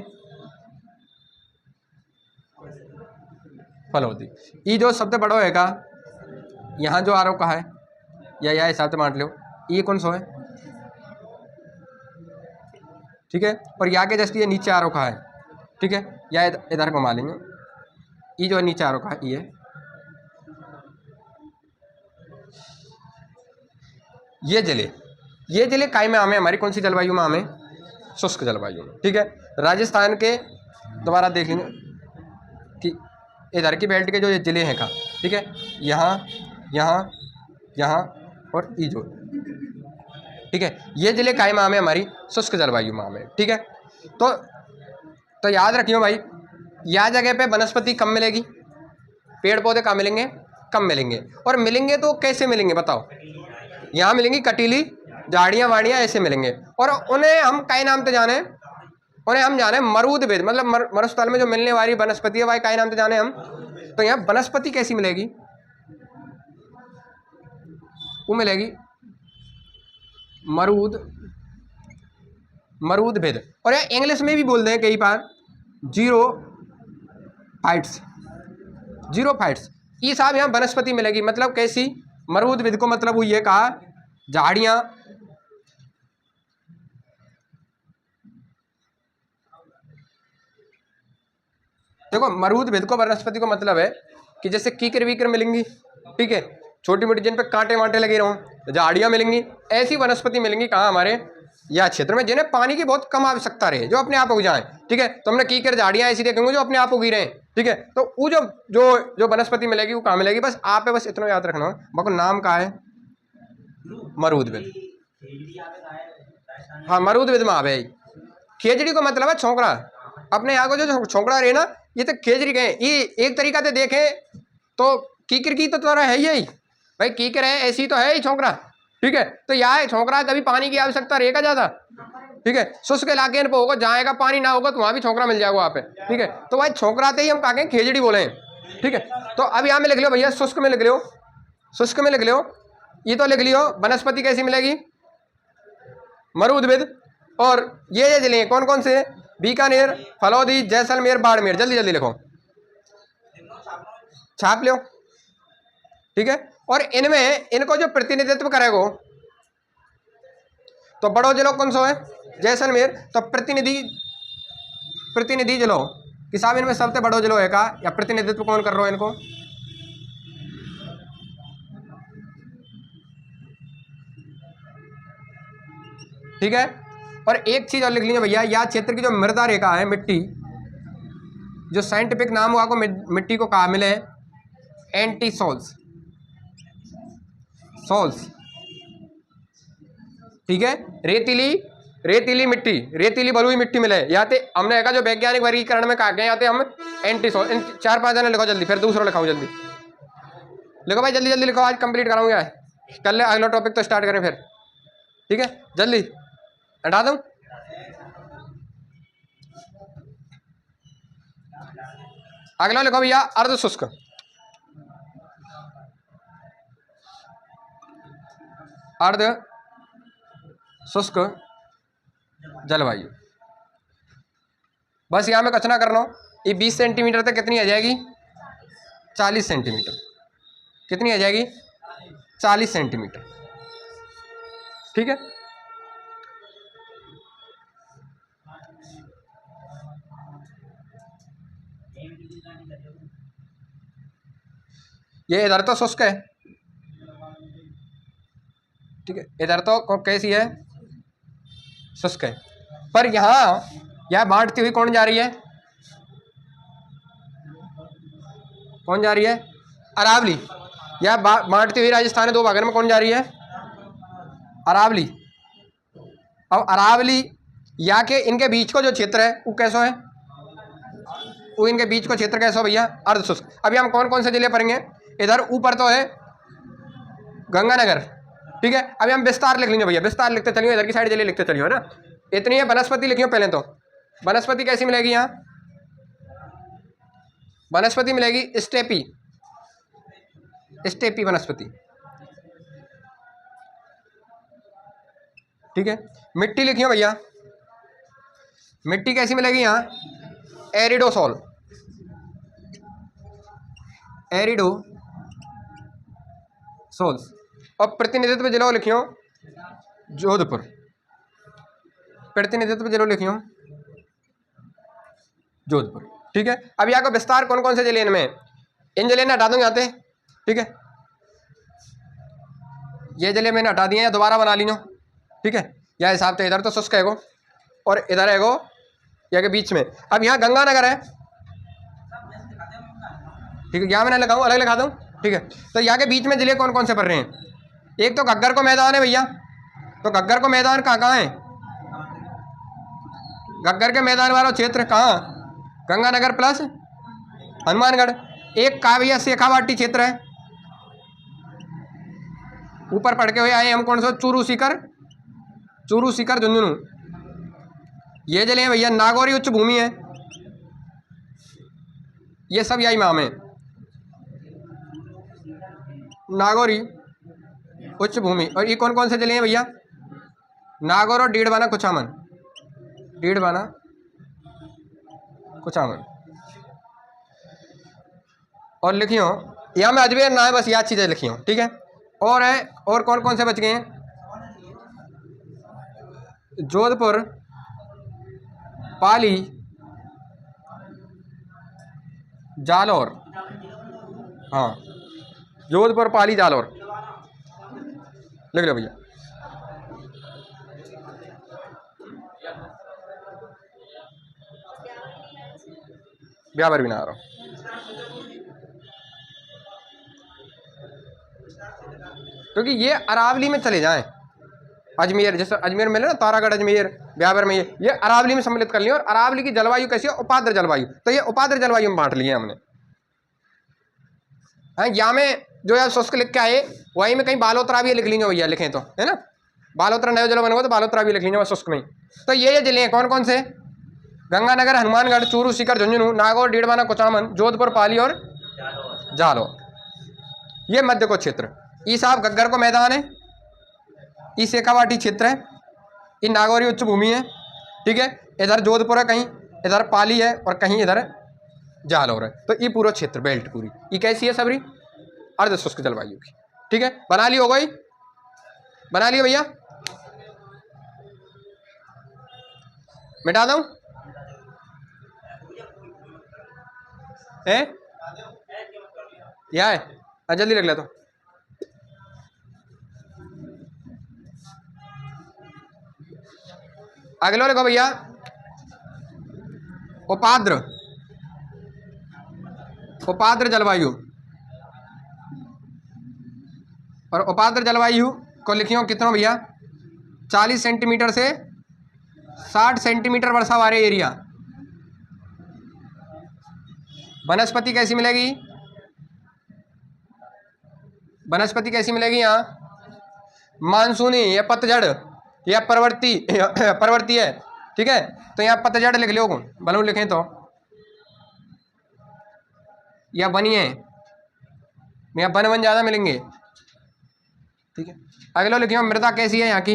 फलौदी, ये जो सबसे बड़ा होएगा यहाँ जो आरोप कहा है या यह हिसाब से मान लो ये कौन सा है, ठीक है। और यहाँ के जस्ट ये नीचे आरोप कहा है, ठीक है, या इधर घुमा लेंगे, ये जो है नीचे आरोप कहा है ये जिले काय में आमे हमारी कौन सी जलवायु में आमे, शुष्क जलवायु में, ठीक है। राजस्थान के दोबारा देख लेंगे कि इधर की बेल्ट के जो ये जिले हैं कहाँ, ठीक है, यहाँ यहाँ यहाँ और ये जो, ठीक है, ये जिले काय में आमे हमारी शुष्क जलवायु में आमे, ठीक है। तो याद रखियो भाई, यह जगह पे वनस्पति कम मिलेगी, पेड़ पौधे कहाँ मिलेंगे, कम मिलेंगे, और मिलेंगे तो कैसे मिलेंगे बताओ, यहाँ मिलेंगी कटीली झाड़ियाँ वाड़ियाँ ऐसे मिलेंगे, और उन्हें हम कई नाम से जाने, उन्हें हम जाने मरुद्भिद, मतलब मरुस्थल में जो मिलने वाली वनस्पति है भाई कई नाम से जाने हम। तो यहाँ वनस्पति कैसी मिलेगी, वो मिलेगी मरुद्भिद, और यार इंग्लिश में भी बोल दें कई बार जीरोफाइट्स, ये साहब यहाँ वनस्पति मिलेगी, मतलब कैसी, मरुद्भिद को मतलब वो ये कहा झाड़ियाँ, देखो मरुद्भिद को वनस्पति को मतलब है कि जैसे कीकर वीकर मिलेंगी, ठीक है, छोटी मोटी जिन पे कांटे वांटे लगे रहों, झाड़ियाँ मिलेंगी, ऐसी वनस्पति मिलेंगी कहाँ हमारे या क्षेत्र में जिन्हें पानी की बहुत कम आवश्यकता रहे, जो अपने आप उग जाएं, ठीक है। तो हमने कीकर झाड़ियाँ ऐसी देखेंगे जो अपने आप उगी रहे, ठीक है। तो वो जो वनस्पति मिलेगी वो कहाँ मिलेगी, बस आप बस इतना याद रखना, बाको नाम कहाँ है, मरुद्भिद, हाँ मरुद्भिद में आवे। खेजड़ी को मतलब है छोकरा, अपने यहाँ को जो छोकरा रहे ना, ये तो खेजड़ी गए, ये एक तरीका से देखें तो कीकर की तो तरह है यही भाई, कीकर है ऐसी तो है ही छोकरा, ठीक है। तो यहाँ छोकरा कभी पानी की आवश्यकता रहेगा ज़्यादा, ठीक है, शुष्क इलाके पर होगा, जाएगा पानी ना होगा तो वहाँ भी छोकरा मिल जाएगा वहाँ पे, ठीक है। तो भाई छोकराते ही हम कहा खेजड़ी बोले, ठीक है। तो अब यहाँ में लिख लो भैया, शुष्क में लिख लो, शुष्क में लिख लो, ये तो लिख लियो वनस्पति कैसी मिलेगी, मरुद्भिद, और ये जिले कौन कौन से, बीकानेर, फलौदी, जैसलमेर, बाड़मेर, जल्दी जल्दी लिखो, छाप लो, ठीक है। और इनमें इनको जो प्रतिनिधित्व करेगा तो बड़ो जिलो कौन सा है, जैसलमेर, तो प्रतिनिधि जिलो कि साहब इनमें सबसे बड़ो जिलो है का, या प्रतिनिधित्व कौन कर रहा है इनको, ठीक है। और एक चीज और लिख लीजिए भैया, यह क्षेत्र की जो मृदा रेखा है, मिट्टी, जो साइंटिफिक नाम हुआ को मिट्टी को कहा मिले, एंटीसोल्स, ठीक है। रेतीली मिट्टी, रेतीली बलुई मिट्टी मिले, या ते हमने कहा जो वैज्ञानिक वर्गीकरण में कहा गया, या ते हम एंटीसोल, इन 4-5 जने लिखो जल्दी, फिर दूसरा लिखाऊं जल्दी, लिखो भाई जल्दी जल्दी लिखो, आज कंप्लीट कराऊंगा, कल अगला टॉपिक तो स्टार्ट करें फिर, ठीक है, जल्दी हटा दूं। अगला लिखो भैया अर्ध शुष्क, अर्ध शुष्क जलवायु, बस यहाँ में कचना करना, ये 20 सेंटीमीटर तक कितनी आ जाएगी, 40 सेंटीमीटर, कितनी आ जाएगी, 40 सेंटीमीटर, ठीक है। ये इधर तो शुष्क है, ठीक है, इधर तो कैसी है, शुष्क है, पर यहाँ यह बांटती हुई कौन जा रही है, कौन जा रही है, अरावली, यह बांटती हुई राजस्थान के 2 भागों में कौन जा रही है, अरावली। अब अरावली या के इनके बीच को जो क्षेत्र है वो कैसा है, वो इनके बीच को क्षेत्र कैसा भैया, अर्ध शुष्क। अभी हम कौन कौन से जिले पढ़ेंगे, इधर ऊपर तो है गंगानगर, ठीक है। अभी हम विस्तार लिख लेंगे भैया, विस्तार लिखते चलिए, इधर की साइड जिले लिखते चलिए, है ना। इतनी है वनस्पति लिखियो पहले, तो वनस्पति कैसी मिलेगी, यहाँ वनस्पति मिलेगी स्टेपी वनस्पति, ठीक है। मिट्टी लिखियो भैया, मिट्टी कैसी मिलेगी यहाँ, एरिडोसोल, सोल्स। और प्रतिनिधित्व जिलो लिखियो जोधपुर, प्रतिनिधित्व जिलो लिखियो जोधपुर। ठीक है, अब यहाँ को विस्तार कौन कौन से जिले इनमें, इन जिले ने हटा दूंगा यहाँ पे। ठीक है, ये जिले मैंने हटा दिए हैं, दोबारा बना लीजिए। ठीक है, यह हिसाब तो इधर तो शुष्क है गो और इधर है गो या के बीच में। अब यहाँ गंगानगर है, ठीक है, यहाँ मैंने लगाऊँ अलग लगा दूँ। ठीक है, तो यहाँ के बीच में जिले कौन कौन से पड़ रहे हैं, एक तो घग्गर को मैदान है भैया, तो घग्गर को मैदान कहाँ कहाँ है, घग्गर के मैदान वाला क्षेत्र कहाँ, गंगानगर प्लस हनुमानगढ़। एक का भैया शेखावाटी क्षेत्र है, ऊपर पढ़ के हुए आए हम, कौन सा, चूरू सीकर झुंझुनू, ये जिले हैं भैया। नागौरी उच्च भूमि है, ये सब यही नाम है, नागौरी उच्च भूमि। और ये कौन कौन से जिले हैं भैया, नागौर और डीडवाना कुचामन, डीडवाना कुचामन। और लिखियो यहाँ में अजमेर ना है, बस याद चीज़ें लिखियो। ठीक है, और है, और कौन कौन से बच गए हैं, जोधपुर, पाली, जालौर। हाँ, जोधपुर, पाली, जालौर लिख लो भैया। ब्यावर भी ना आ रहा, क्योंकि ये अरावली में चले जाएं, अजमेर, जैसे अजमेर में ना तारागढ़, अजमेर, ब्यावर में, ये अरावली में सम्मिलित कर लिया। और अरावली की जलवायु कैसी है, उपाद्र जलवायु, तो ये उपाद्र जलवायु में बांट लिए हमने। यहाँ में जो यार शुष्क लिख के आए, वहीं में कहीं बालोतरा भी लिख लेंगे भैया, लिखें तो, है ना, बालोतरा नया जिला बनेगा तो बालोतरा भी लिख लेंगे शुष्क में। तो ये जिले हैं कौन कौन से, गंगानगर, हनुमानगढ़, चूरू सीकर झुंझुनू, नागौर, डीडवाना कुचामन, जोधपुर, पाली और जालौर। ये मध्य को क्षेत्र, ई साहब घग्गर को मैदान है, ई शेखावाटी क्षेत्र है, ये नागौरी उच्च भूमि है। ठीक है, इधर जोधपुर है, कहीं इधर पाली है और कहीं इधर जालौर है। तो ये पूरा क्षेत्र बेल्ट पूरी ये कैसी है सबरी, अर्ध शुष्क जलवायु की। ठीक है, बना ली हो गई, बना लियो भैया, मिटा दूं है, यह है, जल्दी लिख ले तो। अगला लिखो भैया, उपाद्र, उपाद्र जलवायु। और उपाद्र जलवायु को लिखियो कितना भैया, 40 सेंटीमीटर से 60 सेंटीमीटर वर्षा वाले एरिया। वनस्पति कैसी मिलेगी, वनस्पति कैसी मिलेगी यहाँ, मानसूनी या पतझड़ या परवर्ती है। ठीक है, तो यहाँ पतझड़ लिख लो, बलून लिखें तो, या बनिए, यहाँ वन ज़्यादा मिलेंगे। ठीक है, अगला लिखिए मृदा कैसी है यहाँ की।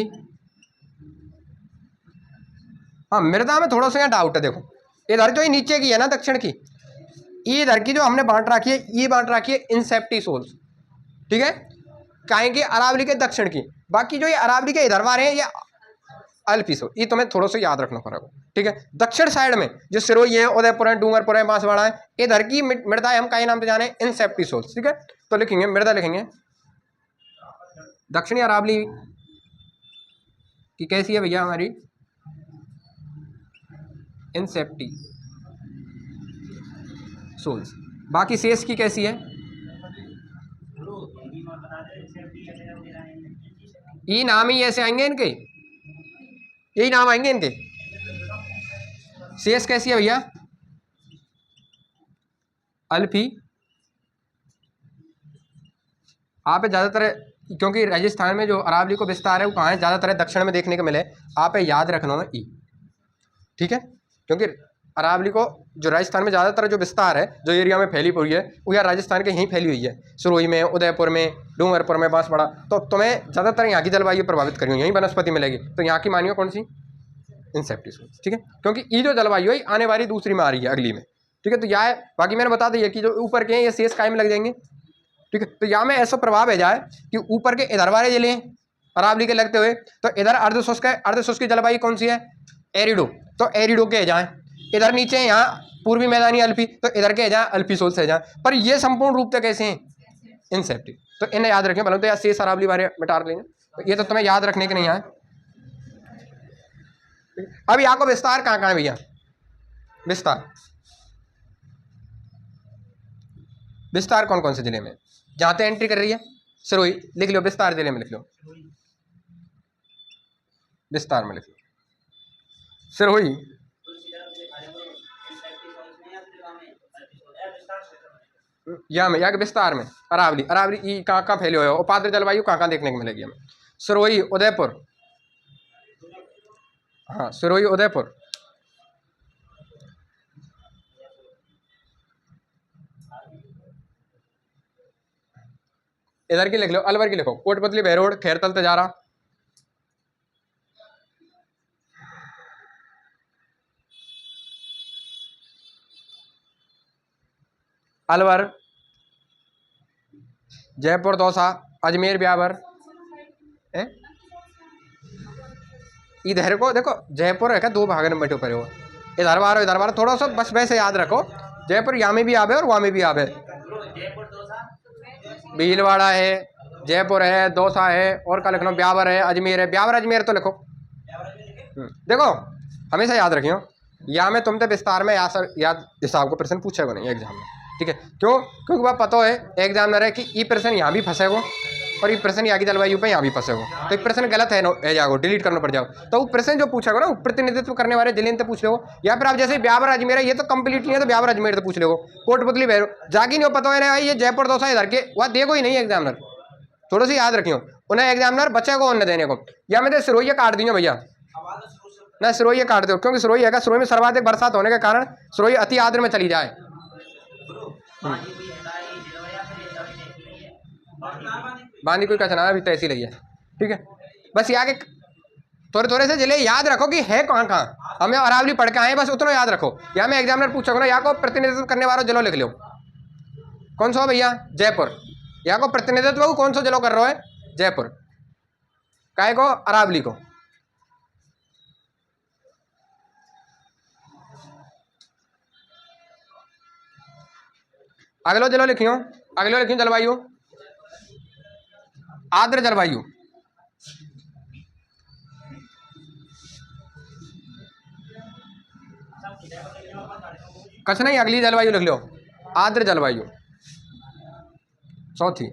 हाँ, मृदा में थोड़ा सा यहाँ डाउट है, देखो इधर जो नीचे की है ना दक्षिण की, ये इधर की जो हमने बांट रखी है, ये बांट रखी है इंसेप्टी सोल्स। ठीक है, काहे की अरावली के दक्षिण की, बाकी जो ये अरावली के इधर वाले हैं ये अल्पी सोल, ये तुम्हें थोड़ा सा याद रखना पड़ेगा। ठीक है, दक्षिण साइड में जो सिरोही है, उदयपुर है, डूंगरपुर है, बांसवाड़ा है, इधर की मृदा है, हम का नाम तो जाने इंसेप्टी सोल्स। ठीक है, तो लिखेंगे मृदा, लिखेंगे दक्षिणी अरावली की कैसी है भैया हमारी, इंसेप्टी सोल्स। बाकी शेष की कैसी है, ये नाम ही ऐसे आएंगे इनके, यही नाम आएंगे इनके। शेष कैसी है भैया, अल्फी। आप ज़्यादातर, क्योंकि राजस्थान में जो अरावली को विस्तार है वो कहाँ है, ज़्यादातर दक्षिण में देखने को मिले, आप याद रखना है ई। ठीक है, क्योंकि अरावली को जो राजस्थान में ज़्यादातर जो विस्तार है, जो एरिया में फैली हुई है, वो यार राजस्थान के यहीं फैली हुई है, सिरोही में, उदयपुर में, डूंगरपुर में, बांसवाड़ा। तो तुम्हें ज़्यादातर यहाँ की जलवायु प्रभावित करेंगे, यहीं वनस्पति मिलेगी। तो यहाँ की मानियो कौन सी, इंसेप्टी सोल्स। ठीक है, क्योंकि ये जो जलवायु है आने वाली दूसरी में आ रही है, अगली में। ठीक है, तो यह है, बाकी मैंने बता दिया कि जो ऊपर के हैं ये शेष काय में लग जाएंगे, ठीक है। तो यहाँ में ऐसा प्रभाव है जाए कि ऊपर के इधर वाले जिले अरावली के लगते हुए, तो इधर अर्धशुष्क की जलवायु कौन सी है, एरिडो, तो एरिडो के जाए। इधर नीचे यहाँ पूर्वी मैदानी अल्पी, तो इधर के जाए अल्पी सोल्स है जाए। पर ये संपूर्ण रूप से कैसे हैं, इंसेप्टिव। तो इन्हें याद रखें, भले तो यार शेष अरावली बारे मिटा लेंगे, तो ये तो तुम्हें याद रखने के नहीं आए। अब यहाँ को विस्तार कहाँ कहाँ है भैया, विस्तार कौन कौन से जिले में, जहाँ तक एंट्री कर रही है सिरोही, लिख लो विस्तार जिले में, लिख लो विस्तार में, लिख लो सिरोही, यहाँ में, यहाँ के विस्तार में अरावली ये कहाँ कहाँ फैले हुए हो, उपाद्र जलवायु कहाँ कहाँ देखने को मिलेगी हमें, सिरोही उदयपुर, हाँ सिरोही उदयपुर, इधर की लिख लो, अलवर की लिखो, कोटपतली, बहरोड, खैरतल, तजारा, अलवर, जयपुर, दौसा, अजमेर, ब्यावर, इधर को देखो जयपुर है क्या, दो भाग में बटे ऊपर हो, इधर बार थोड़ा सा बस वैसे याद रखो, जयपुर यहाँ में भी आवे और वहाँ में भी आवे, भीलवाड़ा है, जयपुर है, दौसा है, और क्या लिखना, ब्यावर है, अजमेर है, ब्यावर अजमेर तो लिखो। देखो हमेशा याद रखियो, यहाँ में तुम तो विस्तार में याद हिसाब को प्रश्न पूछेगा नहीं एग्जाम में, ठीक है। क्यों, क्योंकि वह पता है एग्जामिनर है कि ये प्रश्न यहाँ भी फंसेगा और ये प्रश्न यहाँ की जलवायु पे यहाँ भी फंसेगा, तो ये प्रश्न गलत है जाओ, डिलीट करना पड़ जाओ। तो वो प्रश्न जो पूछेगा ना, प्रतिनिधित्व करने वाले जिले से पूछ लो, या फिर आप जैसे ब्यावर अजमेर है, ये तो कंप्लीट नहीं है, तो ब्यावर अजमेर से पूछ लो, कोटपुतली बहरो जागी नहीं पता है ये जयपुर दौसा इधर के, वह देखो ही नहीं एग्जामिनर, थोड़ा सी याद रखियो, उन्हें एग्जामिनर बच्चे को उन्हें देने को। या मैं तो सिरोही काट दी भैया ना, सिरोही काट दो, क्योंकि सिरोही है, सिरोही में सर्वाधिक बरसात होने के कारण सिरोही अति आर्द्र में चली जाए। बांदी कोई कचना अभी तो ऐसी रही है, ठीक है। बस यहाँ के थोड़े से जिले याद रखो कि है कहाँ कहाँ, हमें अरावली पढ़ के आए, बस उतना याद रखो। यहाँ में एग्जामिनर पूछोगे ना, यहाँ को प्रतिनिधित्व करने वाला जिलो लिख लो, कौन सा हो भैया, जयपुर। यहाँ को प्रतिनिधित्व कौन सा जिलो कर रहा है, जयपुर, काय को, अरावली को। अगलो जिलो लिखियो, जलवायु, आर्द्र जलवायु, कछ नहीं, अगली जलवायु लिख लो, आर्द्र जलवायु, चौथी।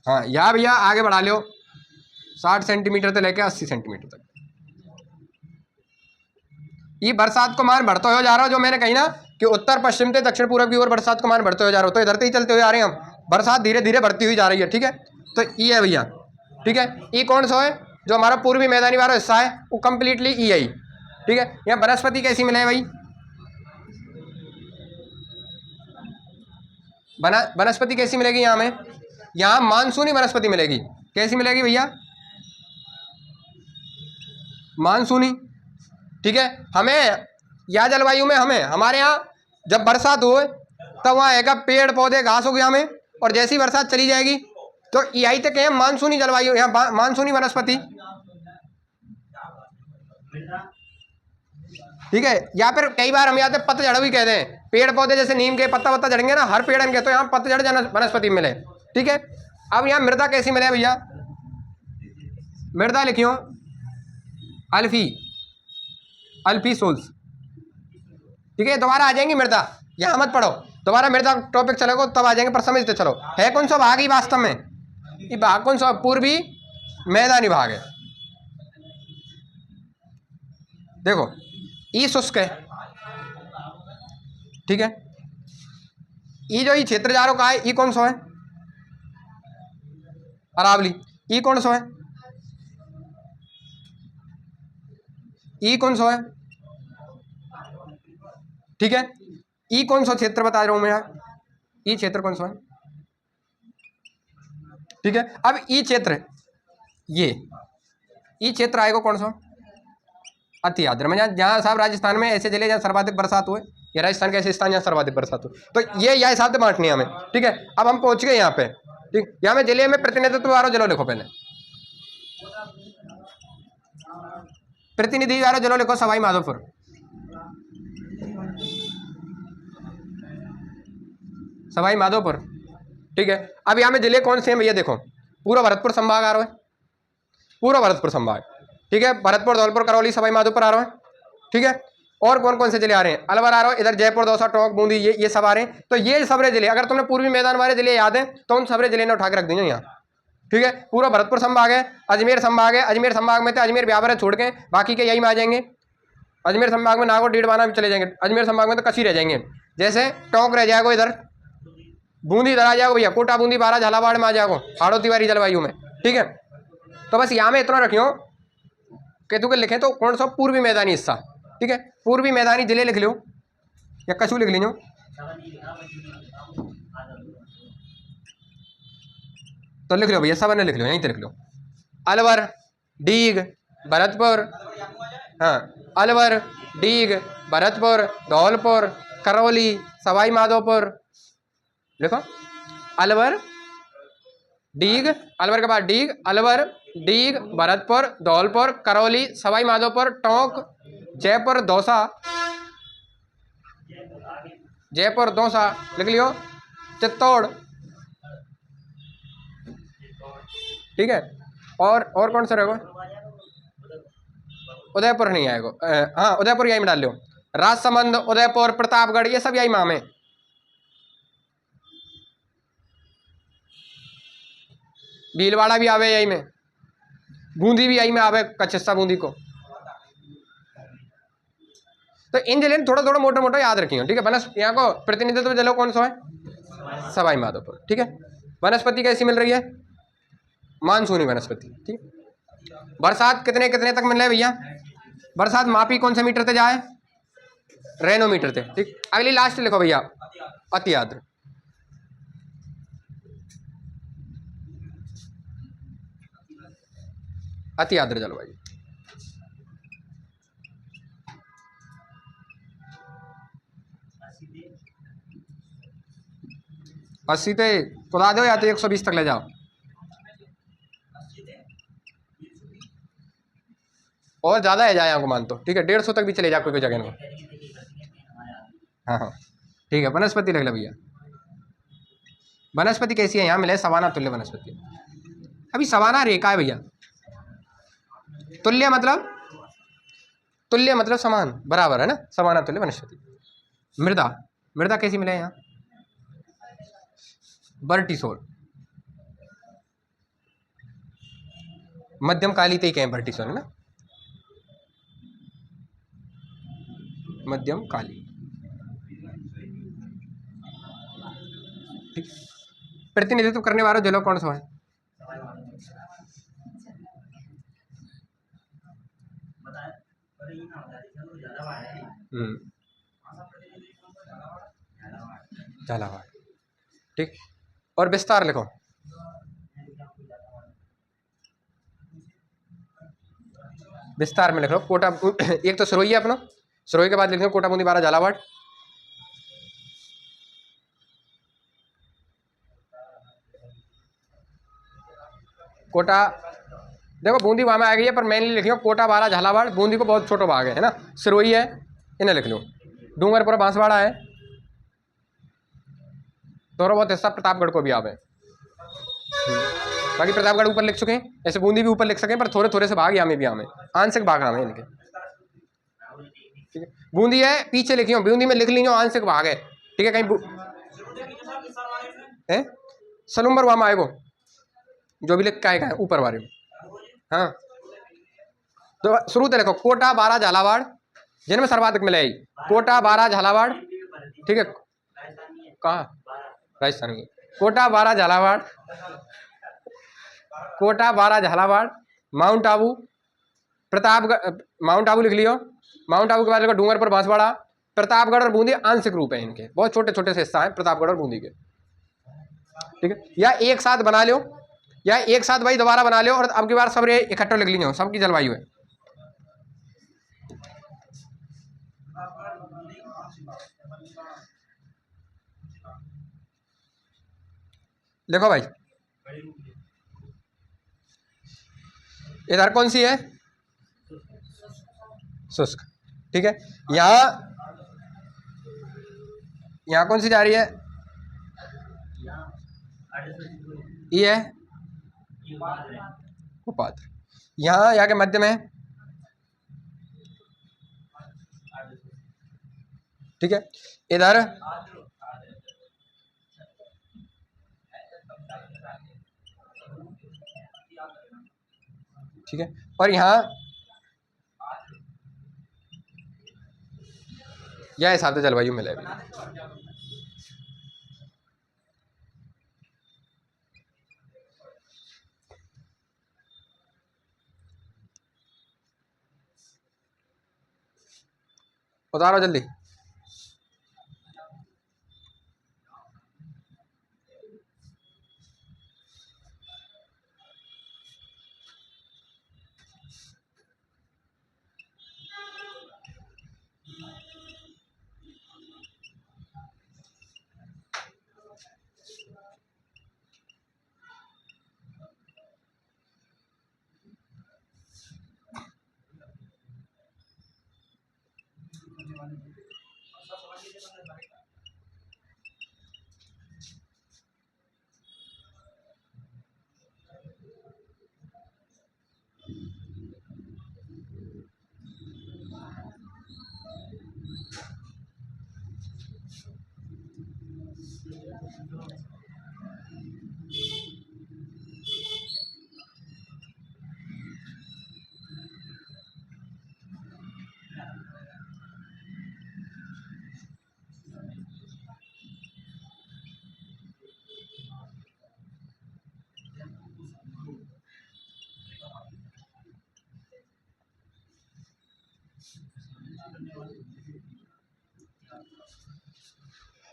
हाँ यहाँ भैया आगे बढ़ा लो, 60 सेंटीमीटर से लेकर 80 सेंटीमीटर तक। ये बरसात को मान बढ़ते हो जा रहा हो, जो मैंने कही ना कि उत्तर पश्चिम से दक्षिण पूर्व की ओर बरसात को मान बढ़ते हो जा रहा हो, तो इधर से ही चलते हुए आ रहे हैं हम, बरसात धीरे धीरे बढ़ती हुई जा रही है, ठीक है। तो ये है भैया, ठीक है। ये कौन सा है, जो हमारा पूर्वी मैदानी वाला हिस्सा है वो कम्प्लीटली ई आई, ठीक है। यहाँ वनस्पति कैसी मिले भाई, वनस्पति कैसी मिलेगी यहाँ में, यहाँ मानसूनी वनस्पति मिलेगी। कैसी मिलेगी भैया, मानसूनी, ठीक है। हमें या जलवायु में हमारे यहाँ जब बरसात हो तब वहाँ आएगा पेड़ पौधे घास हो गया हमें, और जैसी बरसात चली जाएगी तो यही तक है मानसूनी जलवायु, यहाँ मानसूनी वनस्पति, ठीक है। या फिर कई बार हम यहाँ पे पतझड़ भी कहते हैं, पेड़ पौधे जैसे नीम के पत्ता झड़ेंगे ना, हर पेड़ के, तो यहाँ पतझड़ वनस्पति मिले, ठीक है। अब यहाँ मृदा कैसी मिले भैया, मृदा लिखियो, अल्फी सोल्स, ठीक है। दोबारा आ जाएंगी मृदा, यहाँ मत पढ़ो, दोबारा मृदा टॉपिक चलेगा तब आ जाएंगे, पर समझते चलो। है कौन सा भाग ही वास्तव में, ये भाग कौन सा, पूर्वी मैदानी भाग है। देखो ये शुष्क है, ठीक है। ये जो ये क्षेत्र जा रहा है, ये कौन सा है, अरावली। ये कौन सा है, ये कौन सा है, ठीक है। ये कौन सा क्षेत्र बता रहा हूं मैं यार, ये क्षेत्र कौन सा है, ठीक है। अब ये क्षेत्र, ये क्षेत्र आएगा कौन सा, अति आर्द्र में जहाँ साहब राजस्थान में ऐसे जिले जहाँ सर्वाधिक बरसात हुए, या राजस्थान के ऐसे स्थान जहाँ सर्वाधिक बरसात हुई, तो ये यह हिसाब से बांटनी है हमें। ठीक है, अब हम पहुंच गए यहाँ पे। ठीक, यहाँ में जिले में प्रतिनिधित्व वालों जिलों लिखो, पहले प्रतिनिधि वालों जिलों लिखो। सवाई माधोपुर, सवाई माधोपुर। ठीक है, अब यहाँ में जिले कौन से हैं भैया, देखो पूरा भरतपुर संभाग आ रहा है, पूरा भरतपुर संभाग। ठीक है, भरतपुर, धौलपुर, करौली, सवाई माधोपुर आ रहा है। ठीक है, और कौन कौन से जिले आ रहे हैं, अलवर आ रहा है, इधर जयपुर, दौसा, टोंक, बूंदी, ये सब आ रहे हैं। तो ये सबरे जिले, अगर तुमने पूर्वी मैदान वाले जिले याद है तो उन सबरे जिले ने उठा के रख दीजिए यहाँ। ठीक है, पूरा भरतपुर संभाग है, अजमेर संभाग है, अजमेर संभाग में तो अजमेर ब्यावर है छोड़ के बाकी के यही में आ जाएंगे। अजमेर संभाग में नागौर, डीडवाना भी चले जाएंगे, अजमेर संभाग में तो कसी रह जाएंगे। जैसे टोंक रह जाएगा इधर, बूंदी इधर आ जाएगा भैया, कोटा, बूंदी, बारा, झालावाड़ में आ जाएगा, हाड़ौती वाली जलवायु में। ठीक है, तो बस यहाँ में इतना रखियो केतु के लिखे तो कौन सा, पूर्वी मैदानी हिस्सा। ठीक है, पूर्वी मैदानी जिले लिख लो या कछु लिख लीजिए, तो लिख लो भैया, सब ने लिख लो, यहीं तो लिख लो। अलवर, डीग, भरतपुर, हाँ अलवर, डीग, भरतपुर, धौलपुर, करौली, सवाई माधोपुर लिखो। अलवर, डीग, अलवर के बाद डीग, अलवर, डीग, भरतपुर, धौलपुर, करौली, सवाई माधोपुर, टोंक, जयपुर, दौसा, जयपुर, दौसा लिख लियो, चित्तौड़। ठीक है, और कौन सा रहेगा, उदयपुर नहीं आएगा, हाँ उदयपुर यही में डाल लो, राजसमंद, उदयपुर, प्रतापगढ़, ये सब यही माम है। भीलवाड़ा भी आवे यही में, बूंदी भी यही में आवे, कच्छ हिस्सा बूंदी को। तो इन जिले थोड़ा थोड़ा मोटा मोटा याद रखिए। ठीक है, वनस्पति यहाँ को प्रतिनिधित्व जिला कौन सा है, सवाई माधोपुर। ठीक है, वनस्पति कैसी मिल रही है, मानसूनी वनस्पति। ठीक, बरसात कितने कितने तक मिल रहा है भैया, बरसात मापी कौन से मीटर से जाए, रेनोमीटर से। ठीक, अगली लास्ट लिखो भैया, अति आर्द्र। अति आर्द्र जलवायु, अस्सी थे खुदा दो या तो 120 तक ले जाओ, और ज़्यादा है जाए, मान तो ठीक है 150 तक भी चले जा कोई जगह में। हाँ हाँ ठीक है, वनस्पति लग लो भैया। वनस्पति कैसी है, यहाँ मिले सवाना तुल्य वनस्पति। अभी सवाना रेखा है भैया, तुल्य मतलब समान, बराबर है ना, समाना तुल्य वनस्पति। मृदा, मृदा कैसी मिले यहाँ, वर्टिसोल, मध्यम काली तय कहें वर्टिसोल है ना, मध्यम काली। ठीक, प्रतिनिधित्व करने वाला जिला कौन सा है, झालावाड़। ठीक, और विस्तार लिखो, विस्तार में लिख लो कोटा, एक तो सरोई है अपना, सरोई के बाद लिख लो कोटा, बूंदी, बारा, झालावाड़। कोटा देखो बूंदी वहाँ में आ गई है, पर मेनली लिख लो कोटा, बारा, झालावाड़। बूंदी को बहुत छोटा भाग है ना, सिरोही है, इन्हें लिख लो। डूंगरपुर, बांसवाड़ा है, थोड़ा बहुत हिस्सा प्रतापगढ़ को भी आवे। बाकी प्रतापगढ़ ऊपर लिख चुके हैं, ऐसे बूंदी भी ऊपर लिख सकें, पर थोड़े थोड़े से भाग यहाँ में भी आवे, आंशिक भाग आवे इनके। ठीक है, बूंदी है पीछे लिखियो, बूंदी में लिख लीजिए आंशिक भाग है। ठीक है, कहीं सलूम्बर वहाँ में आएगो, जो भी लिख के आएगा ऊपर वाले में। हाँ, तो शुरू से लिखो कोटा, बारा, झालावाड़, जिनमें सर्वाधिक मिले कोटा, बारा, झालावाड़। ठीक है, कहाँ राजस्थान में, कोटा, बारा, झालावाड़, कोटा, बारा, झालावाड़, माउंट आबू, प्रतापगढ़, माउंट आबू लिख लियो। माउंट आबू के बाद लिखो डूंगरपुर, बांसवाड़ा। प्रतापगढ़ और बूंदी आंशिक रूप है इनके, बहुत छोटे छोटे से हिस्सा है प्रतापगढ़ और बूंदी के। ठीक है, या एक साथ बना लो, या एक साथ भाई दोबारा बना लो, और अब की बार सब इकट्ठा लिख लीजिए, सबकी जलवायु है। लिखो भाई, इधर कौन सी है? शुष्क। ठीक है, यहाँ कौन सी जा रही है? ये है कुपात्र। यहाँ के मध्य में, ठीक है, इधर ठीक है, और यहाँ यह हिसाब से जलवायु मिलेगी। उतारो जल्दी।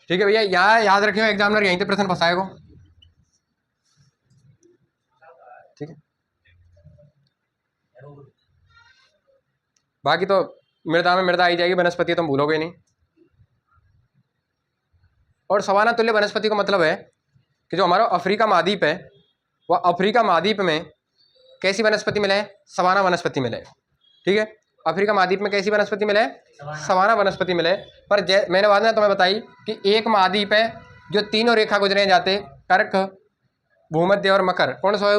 ठीक है भैया, यहाँ याद रखियो, एग्जामिनर यहीं से प्रश्न फंसाएगा। ठीक है, बाकी तो मृदा में मृदा आई जाएगी, वनस्पति तुम भूलोगे नहीं। और सवाना तुल्य वनस्पति का मतलब है कि जो हमारा अफ्रीका महाद्वीप है, वह अफ्रीका महाद्वीप में कैसी वनस्पति मिले? सवाना वनस्पति मिले। ठीक है, अफ्रीका महाद्वीप में कैसी वनस्पति मिले? सवाना वनस्पति मिले। पर मैंने बाद में तुम्हें बताई कि एक महाद्वीप है जो तीनों रेखा गुजरे जाते, कर्क, भूमध्य और मकर। कौन सा है?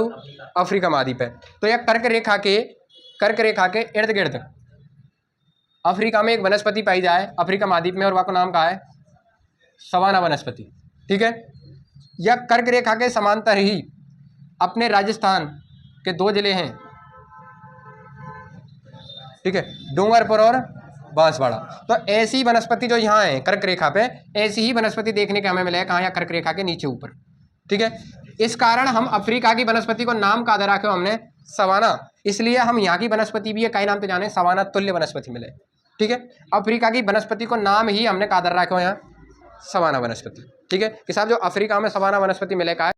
अफ्रीका महाद्वीप है। तो यह कर्क रेखा के इर्द गिर्द अफ्रीका में एक वनस्पति पाई जाए, अफ्रीका महाद्वीप में, और वह का नाम कहा है? सवाना वनस्पति। ठीक है, यह कर्क रेखा के समांतर ही अपने राजस्थान के 2 जिले हैं। ठीक है, डूंगरपुर और बांसवाड़ा। तो ऐसी वनस्पति जो यहाँ है कर्क रेखा पे, ऐसी ही वनस्पति देखने के हमें मिले कहाँ? या कर्क रेखा के नीचे ऊपर। ठीक है, इस कारण हम अफ्रीका की वनस्पति को नाम का दे रखा हमने सवाना, इसलिए हम यहाँ की वनस्पति भी है कई नाम तो जाने, सवाना तुल्य वनस्पति मिले। ठीक है, अफ्रीका की वनस्पति को नाम ही हमने का दे रखा यहाँ सवाना वनस्पति। ठीक है, कि साहब जो अफ्रीका में सवाना वनस्पति मिले का है।